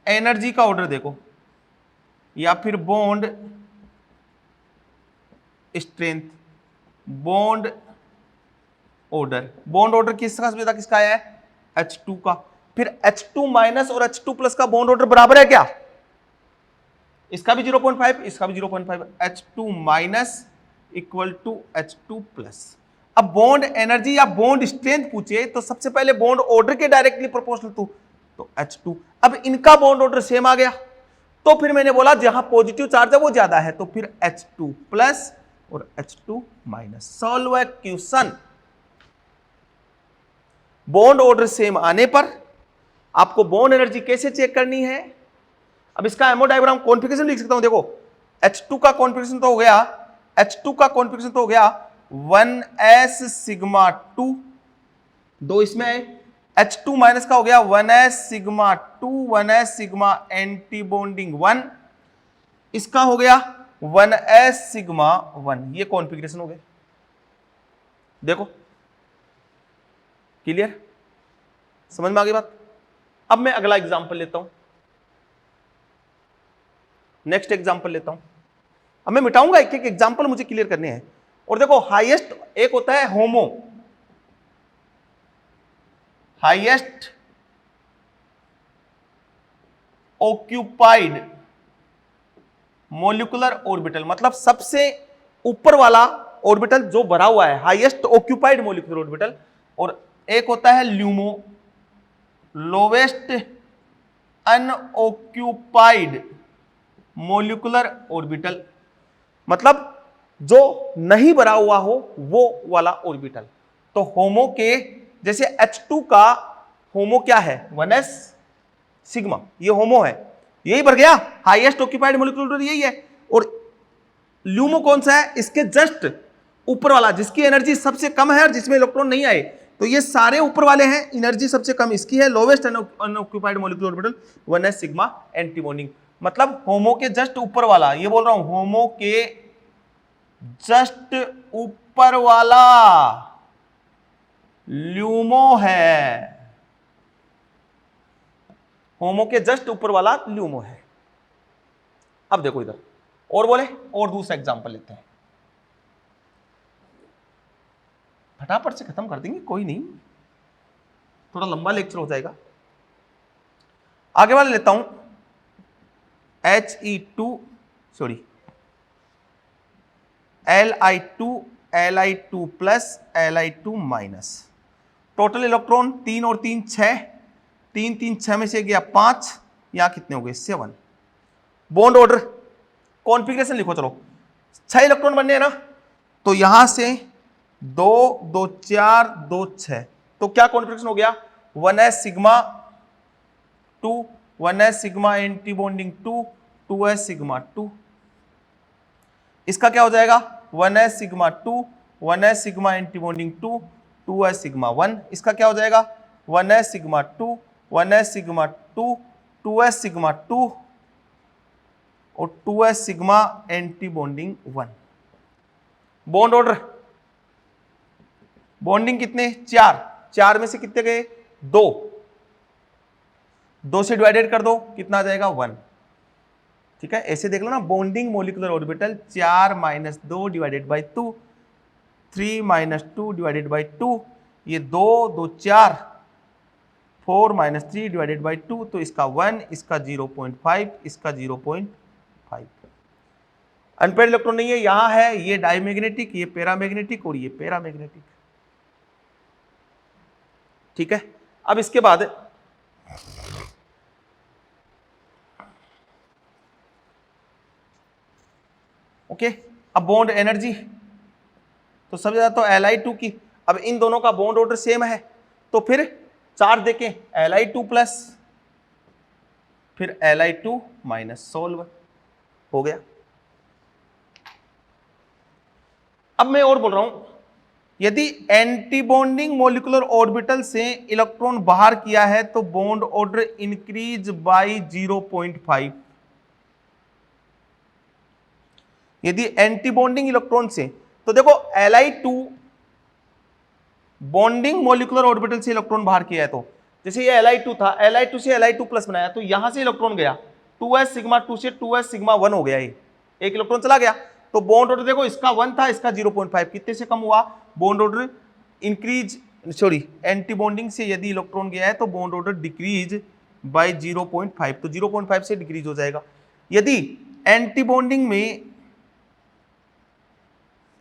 एनर्जी का ऑर्डर देखो, या फिर bond strength, bond order. Bond order किसका आया है, H2 का। फिर H2 माइनस और H2 प्लस का बॉन्ड ऑर्डर बराबर है क्या, इसका भी 0.5, इसका भी 0.5, H2 minus equal to H2 plus. अब बॉन्ड एनर्जी या बॉन्ड स्ट्रेंथ पूछे तो सबसे पहले बॉन्ड ऑर्डर के डायरेक्टली प्रोपोर्शनल तो H2। अब इनका बॉन्ड ऑर्डर सेम आ गया, तो फिर मैंने बोला जहां पॉजिटिव चार्ज है वो ज्यादा है, तो फिर H2 प्लस और H2 minus. Solve question. Bond order same आने पर आपको बॉन्ड एनर्जी कैसे चेक करनी है। अब इसका एमओ डायग्राम कॉन्फ़िगरेशन लिख सकता हूं, देखो H2 का कॉन्फ़िगरेशन तो हो गया, H2 का कॉन्फ़िगरेशन तो हो गया 1s सिग्मा 2, 2 इसमें है। H2 माइनस का हो गया 1s sigma 2, 1s sigma anti bonding 1, इसका हो गया 1s सिग्मा 1, ये कॉन्फ़िगरेशन हो गया। देखो क्लियर, समझ में आ गई बात। अब मैं अगला एग्जांपल लेता हूं, नेक्स्ट एग्जांपल लेता हूं। अब मैं मिटाऊंगा, एक एक एग्जांपल मुझे क्लियर करने हैं। और देखो हाईएस्ट एक होता है होमो, हाईएस्ट ऑक्यूपाइड मोलिकुलर ऑर्बिटल, मतलब सबसे ऊपर वाला ऑर्बिटल जो भरा हुआ है, हाईएस्ट ऑक्यूपाइड मोलिकुलर ऑर्बिटल। और एक होता है LUMO, lowest unoccupied molecular orbital, मतलब जो नहीं भरा हुआ हो वो वाला ऑर्बिटल। तो होमो के जैसे H2 का होमो क्या है 1s सिग्मा, ये होमो है, यही भर गया, हाईएस्ट ऑक्यूपाइड मोलिकुलर ऑर्बिटल यही है। और ल्यूमो कौन सा है, इसके जस्ट ऊपर वाला, जिसकी एनर्जी सबसे कम है और जिसमें इलेक्ट्रॉन नहीं आए। तो ये सारे ऊपर वाले हैं, एनर्जी सबसे कम इसकी है, lowest unoccupied molecular orbital 1s sigma anti bonding. मतलब होमो के जस्ट ऊपर वाला, ये बोल रहा हूं होमो के जस्ट ऊपर वाला ल्यूमो है, होमो के जस्ट ऊपर वाला ल्यूमो है। अब देखो इधर और बोले, और दूसरा एग्जांपल लेते हैं, फटाफट से खत्म कर देंगे, कोई नहीं, थोड़ा लंबा लेक्चर हो जाएगा। आगे वाला लेता हूं He2 sorry Li2 plus Li2 minus, total electron 3 और 3 6, 3 3 6 में से गया 5, यहां कितने हो गए 7। बॉन्ड ऑर्डर कॉन्फ़िगरेशन लिखो, चलो 6 इलेक्ट्रॉन बनने हैं ना, तो यहां से 2 2 4 2 6, तो क्या कॉन्फ़िगरेशन हो गया 1s sigma 2, 1s sigma anti bonding 2, 2s sigma 2। इसका क्या हो जाएगा 1s sigma 2, 1s sigma anti bonding 2, 2s sigma 1। इसका क्या हो जाएगा 1s sigma 2, 1s sigma 2, 2s sigma 2 और 2s sigma anti bonding 1। Bond order bonding कितने 4, 4 में से कितने गए 2, 2 से डिवाइडेड कर दो कितना आ जाएगा 1। ठीक है, ऐसे देख लो ना, bonding molecular orbital 4 minus 2 divided by 2, 3 minus 2 divided by 2, ये 2 2 4, 4 माइनस 3 डिवाइडेड बाई 2, तो इसका 1, इसका 0.5, इसका 0.5। अनपेयर्ड इलेक्ट्रॉन नहीं है, यहां है ये डायमैग्नेटिक, ये पैरामैग्नेटिक और ये पैरामैग्नेटिक। ठीक है, अब इसके बाद ओके, अब बॉन्ड एनर्जी, तो सबसे ज्यादा तो Li2 की, अब इन दोनों का बॉन्ड ऑर्डर सेम है, तो फिर चार्ज देके Li2 प्लस फिर Li2 माइनस, सोल्व हो गया। अब मैं और बोल रहा हूं, यदि एंटी बॉन्डिंग मोलिकुलर ऑर्बिटल से इलेक्ट्रॉन बाहर किया है तो बॉन्ड ऑर्डर इंक्रीज बाय 0.5। यदि एंटी बॉन्डिंग इलेक्ट्रॉन से, तो देखो Li2 बॉन्डिंग मोलिकुलर ऑर्बिटल से इलेक्ट्रॉन बाहर किया है, तो जैसे ये Li2 था, Li2 से Li2 प्लस बनाया, तो यहां से इलेक्ट्रॉन गया 2s सिग्मा 2 से 2s सिग्मा 1 हो गया, ये एक इलेक्ट्रॉन चला गया, तो बॉन्ड ऑर्डर देखो इसका 1 था, इसका 0.5, कितने से कम हुआ bond order increase, sorry anti bonding से यदि इलेक्ट्रॉन गया है तो बॉन्ड ऑर्डर डिक्रीज बाय 0.5, तो 0.5 से डिक्रीज हो जाएगा। यदि एंटी बॉन्डिंग में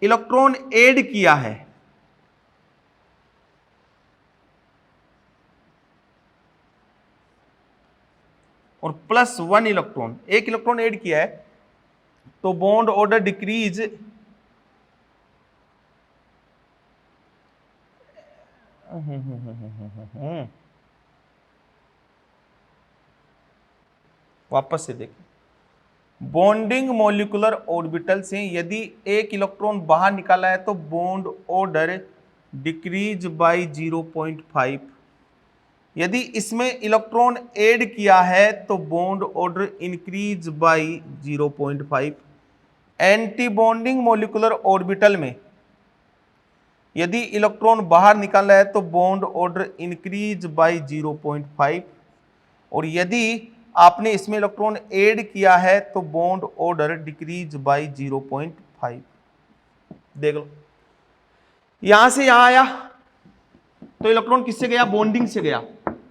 इलेक्ट्रॉन ऐड किया है और +1 इलेक्ट्रॉन, एक इलेक्ट्रॉन ऐड किया है, तो बॉन्ड ऑर्डर डिक्रीज वापस से देखें, बॉन्डिंग मोलिकुलर ऑर्बिटल से यदि एक इलेक्ट्रॉन बाहर निकाला है तो बॉन्ड ऑर्डर डिक्रीज बाय 0.5। यदि इसमें इलेक्ट्रॉन ऐड किया है तो bond order increase by 0.5। Anti bonding molecular orbital में यदि इलेक्ट्रॉन बाहर निकाला है तो बॉन्ड ऑर्डर इंक्रीज बाय 0.5, और यदि आपने इसमें इलेक्ट्रॉन ऐड किया है तो बॉन्ड ऑर्डर डिक्रीज बाय 0.5। देख लो, यहां से यहां आया तो इलेक्ट्रॉन किससे गया बॉन्डिंग से गया,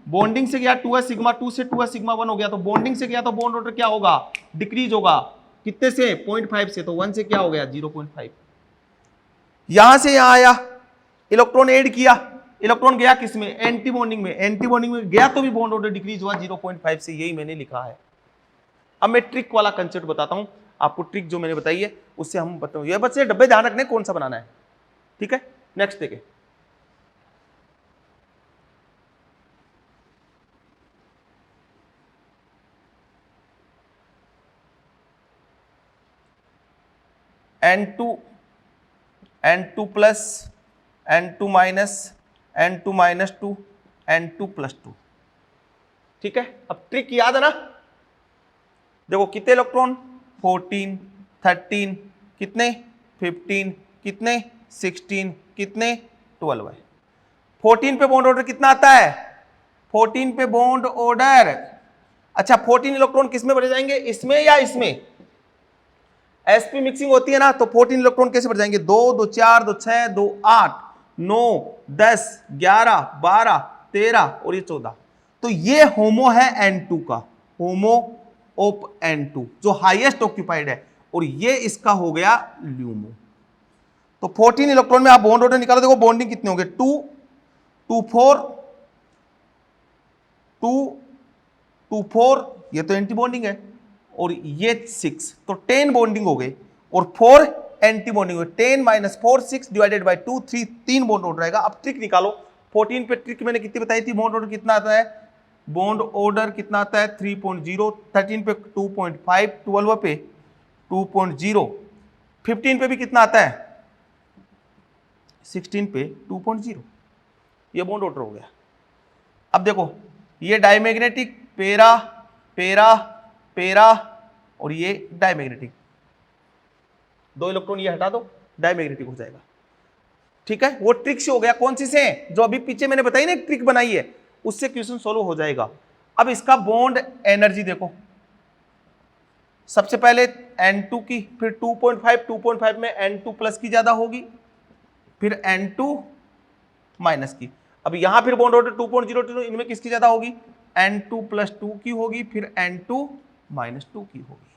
बॉन्डिंग से गया 2s सिग्मा 2 से 2s सिग्मा 1 हो गया, तो बॉन्डिंग से गया तो बॉन्ड ऑर्डर क्या होगा डिक्रीज होगा, कितने से 0.5 से, तो 1 से क्या हो गया 0.5। यहां से यहां आया इलेक्ट्रॉन ऐड किया, इलेक्ट्रॉन गया किसमें एंटी बॉन्डिंग में, एंटी बॉन्डिंग में गया तो भी बॉन्ड ऑर्डर डिक्रीज हुआ 0.5 से, यही मैंने लिखा है। अब मैं ट्रिक वाला कंसेप्ट बताता हूं आपको, ट्रिक जो मैंने बताई है उससे हम बताऊं, ये बच्चे डब्बे ध्यान रखने कौन सा बनाना है। ठीक है, नेक्स्ट देखें, N2 plus N2 minus N2 minus 2 N2 plus 2। ठीक है, अब ट्रिक याद है ना, देखो कितने इलेक्ट्रॉन, 14, 13, कितने 15, कितने 16, कितने 12 है। 14 पे बॉन्ड ऑर्डर कितना आता है, 14 पे बॉन्ड ऑर्डर, अच्छा 14 इलेक्ट्रॉन किस में भरे जाएंगे, इसमें या इसमें, sp मिक्सिंग होती है ना, तो 14 इलेक्ट्रॉन कैसे भर जाएंगे, 2 2 4 2 6 2 8 9 10 11 12 13 और ये 14, तो ये होमो है N2 का, होमो ऑफ N2 जो हाईएस्ट ऑक्यूपाइड है, और ये इसका हो गया ल्यूमो। तो 14 इलेक्ट्रॉन में आप बॉन्ड ऑर्डर निकालो, देखो बॉन्डिंग कितने होंगे, 2 2 4 2 2 4, ये तो एंटी बॉन्डिंग है, और ये 6, तो 10 बॉन्डिंग हो गए और 4 एंटी बॉन्डिंग हो गए। 10 - 4 6 डिवाइडेड बाय 2 3, 3 बॉन्ड ऑर्डर आएगा। अब ट्रिक निकालो, 14 पे ट्रिक मैंने कितनी बताई थी, बॉन्ड ऑर्डर कितना आता है, बॉन्ड ऑर्डर कितना आता है 3.0, 13 पे 2.5, 12 पे 2.0, 15 पे भी कितना आता है 16 पे 2.0, ये बॉन्ड ऑर्डर हो गया। अब देखो ये डायमैग्नेटिक, पेरा पेरा पेरा और ये डायमैग्नेटिक, 2 इलेक्ट्रॉन ये हटा दो, डायमैग्नेटिक हो जाएगा। ठीक है, वो ट्रिक से हो गया, कौन सी से, जो अभी पीछे मैंने बताई ना ट्रिक बनाई है, उससे क्वेश्चन सॉल्व हो जाएगा। अब इसका बॉन्ड एनर्जी देखो, सबसे पहले N2 की, फिर 2.5 में N2 प्लस की ज्यादा होगी, फिर N2 माइनस की। अब यहां फिर बॉन्ड ऑर्डर 2.0, इनमें किसकी ज्यादा होगी, N2 + 2 की होगी, फिर N2 - 2 की होगी।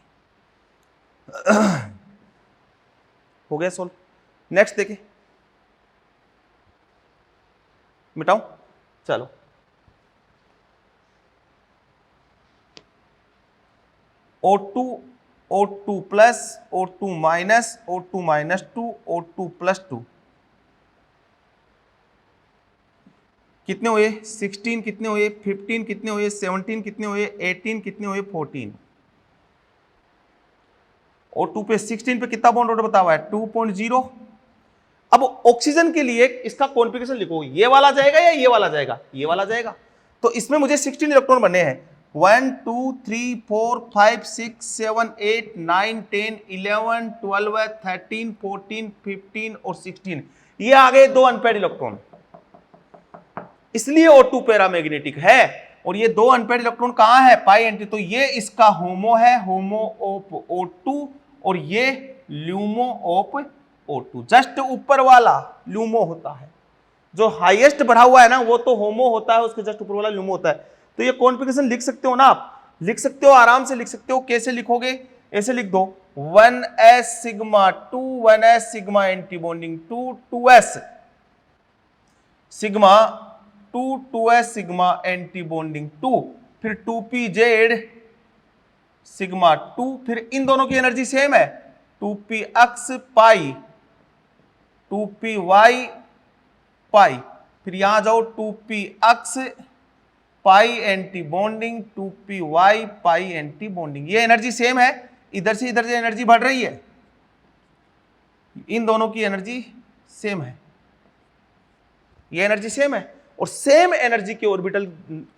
हो गया सोल्व। नेक्स्ट देखें, मिटाऊं, चलो O2 O2 plus O2 minus O2 -2 O2 + 2 कितने हुए, 16 कितने हुए, 15 कितने हुए, 17 कितने हुए, 18 कितने हुए, 14। O2 पे 16 पे कितना बॉन्ड ऑर्डर बता हुआ है 2.0। अब ऑक्सीजन के लिए इसका कॉन्फ़िगरेशन लिखो, ये वाला जाएगा या ये वाला जाएगा, ये वाला जाएगा। तो इसमें मुझे 16 इलेक्ट्रॉन बनने हैं, 1 2 3 4 5 6 7 8 9 10 11 12 13 14 15 और 16, ये आ गए 2 अनपेयर्ड इलेक्ट्रॉन, इसलिए O2 पैरामैग्नेटिक है। और ये 2 अनपेयर्ड इलेक्ट्रॉन कहां है, पाई एंटी, तो ये इसका होमो है, होमो ऑफ O2, और ये ल्यूमो ऑफ O2, जस्ट ऊपर वाला ल्यूमो होता है, जो हाईएस्ट बढ़ा हुआ है ना वो तो होमो होता है, उसके जस्ट ऊपर वाला ल्यूमो होता है। तो ये कॉन्फ़िगरेशन लिख सकते हो ना, आप लिख सकते हो, आराम से लिख सकते हो। कैसे लिखोगे, ऐसे लिख दो 1s sigma 2 1s sigma anti bonding 2 2s sigma 2 2s sigma anti bonding 2, फिर 2pz सिग्मा 2, फिर इन दोनों की एनर्जी सेम है, 2px पाई 2py पाई, फिर यहां जाओ 2px pi anti bonding 2py pi anti bonding, ये एनर्जी सेम है, इधर से इधर से एनर्जी बढ़ रही है, इन दोनों की एनर्जी सेम है, ये एनर्जी सेम है। और सेम एनर्जी के ऑर्बिटल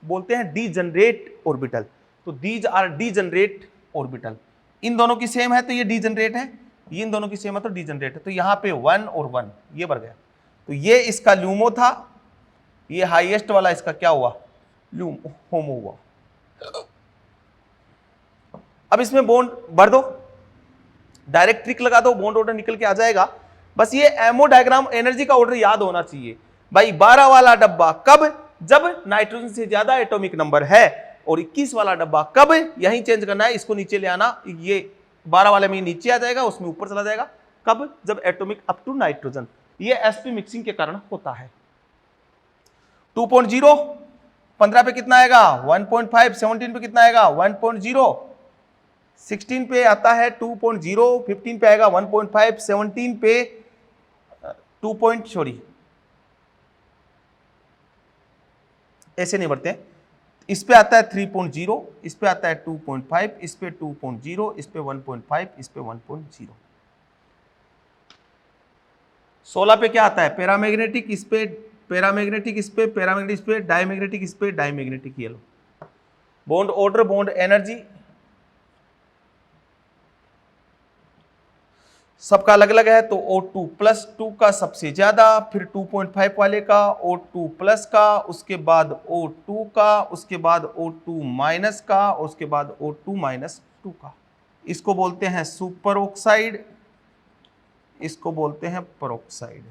बोलते हैं डीजनरेट ऑर्बिटल, तो दीज आर डीजनरेट ऑर्बिटल, इन दोनों की सेम है तो ये डीजनरेट है, ये इन दोनों की सेम है तो डीजनरेट है, तो यहां पे 1 और 1 ये बढ़ गया, तो ये इसका ल्यूमो था, ये हाईएस्ट वाला इसका क्या हुआ, ल्यूमो होमो हुआ। अब इसमें बॉन्ड भर दो, डायरेक्ट ट्रिक लगा दो, बॉन्ड ऑर्डर निकल के आ जाएगा। बस ये एमओ डायग्राम एनर्जी का ऑर्डर याद होना चाहिए भाई। 12 वाला डब्बा कब, जब नाइट्रोजन से ज्यादा एटॉमिक नंबर है, और 21 वाला डब्बा कब, यहीं चेंज करना है, इसको नीचे ले आना, ये 12 वाले में नीचे आ जाएगा, उसमें ऊपर चला जाएगा, कब, जब एटॉमिक अप टू नाइट्रोजन, ये sp मिक्सिंग के कारण होता है। 2.0 15 पे कितना आएगा 1.5, 17 पे कितना आएगा 1.0, 16 पे आता है 2.0, 15 पे आएगा 1.5, 17 पे 2. ऐसे नहीं बढ़ते, इस पे आता है 3.0, इस पे आता है 2.5, इस पे 2.0, इस पे 1.5, इस पे 1.0। 16 पे क्या आता है पैरामैग्नेटिक, इस पे पैरामैग्नेटिक, इस पे पैरामैग्नेटिक, इस पे डायमैग्नेटिक, इस पे डायमैग्नेटिक। ये लो बॉन्ड ऑर्डर, बॉन्ड एनर्जी, सबका अलग अलग है, तो O2 प्लस 2 का सबसे ज्यादा, फिर 2.5 वाले का, O2 प्लस का, उसके बाद O2 का, उसके बाद O2 माइनस का, उसके बाद O2 माइनस 2 का। इसको बोलते हैं सुपर ऑक्साइड, इसको बोलते हैं परऑक्साइड।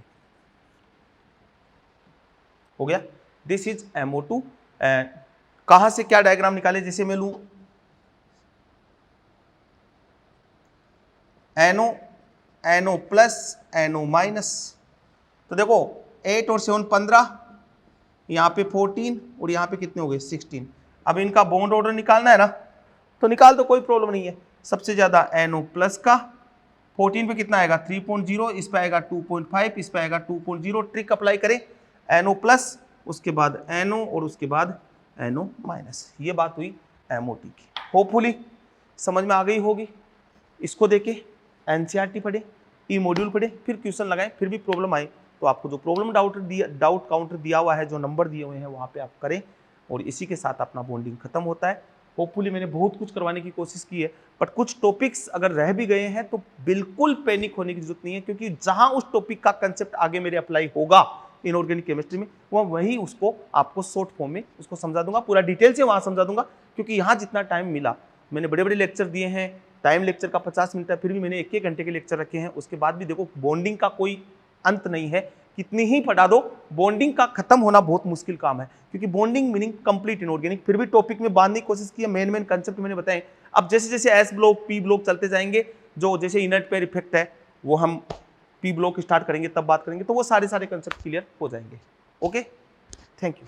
हो गया, दिस इज MO2। कहां से क्या डायग्राम निकाले, जैसे मैं लू NO, NO plus, NO minus, तो देखो 8 और 7 15, यहाँ पे 14 और यहाँ पे कितने हो गए 16। अब इनका बॉन्ड ऑर्डर निकालना है ना, तो निकाल दो, कोई प्रॉब्लम नहीं है। सबसे ज्यादा NO प्लस का, 14 पे कितना आएगा 3.0, इस पे आएगा 2.5, इस पे आएगा 2.0। ट्रिक अप्लाई करें, NO प्लस, उसके बाद NO और उसके बाद NO माइनस। ये बात हुई MOT की। होपफुली समझ में आ गई होगी। इसको देके NCERT पढ़े, ई मॉड्यूल पढ़े, फिर क्वेश्चन लगाएं, फिर भी प्रॉब्लम आए तो आपको जो प्रॉब्लम डाउट काउंटर दिया हुआ है, जो नंबर दिए हुए हैं वहाँ पे आप करें, और इसी के साथ अपना बॉन्डिंग खत्म होता है। होपफुली मैंने बहुत कुछ करवाने की कोशिश की है, बट कुछ टॉपिक्स अगर रह भी गए हैं तो बिल्कुल पैनिक होने की जरूरत नहीं है, क्योंकि जहां उस टॉपिक का कंसेप्ट आगे मेरे अप्लाई होगा इनऑर्गेनिक केमिस्ट्री में, वही उसको आपको शॉर्ट फॉर्म में उसको समझा दूंगा, पूरा डिटेल से वहां समझा दूंगा। क्योंकि यहाँ जितना टाइम मिला, मैंने बड़े बड़े लेक्चर दिए हैं, टाइम लेक्चर का 50 मिनट है, फिर भी मैंने 1-1 घंटे के लेक्चर रखे हैं। उसके बाद भी देखो बॉन्डिंग का कोई अंत नहीं है, कितनी ही पढ़ा दो, बॉन्डिंग का खत्म होना बहुत मुश्किल काम है, क्योंकि बॉन्डिंग मीनिंग कंप्लीट इनऑर्गेनिक। फिर भी टॉपिक में बांधने की कोशिश की है, मेन कंसेप्ट मैंने बताए। अब जैसे जैसे एस ब्लॉक, पी ब्लॉक चलते जाएंगे, जो जैसे इनर्ट पेयर इफेक्ट है वो हम पी ब्लॉक स्टार्ट करेंगे तब बात करेंगे, तो वो सारे कंसेप्ट क्लियर हो जाएंगे। Okay, thank you.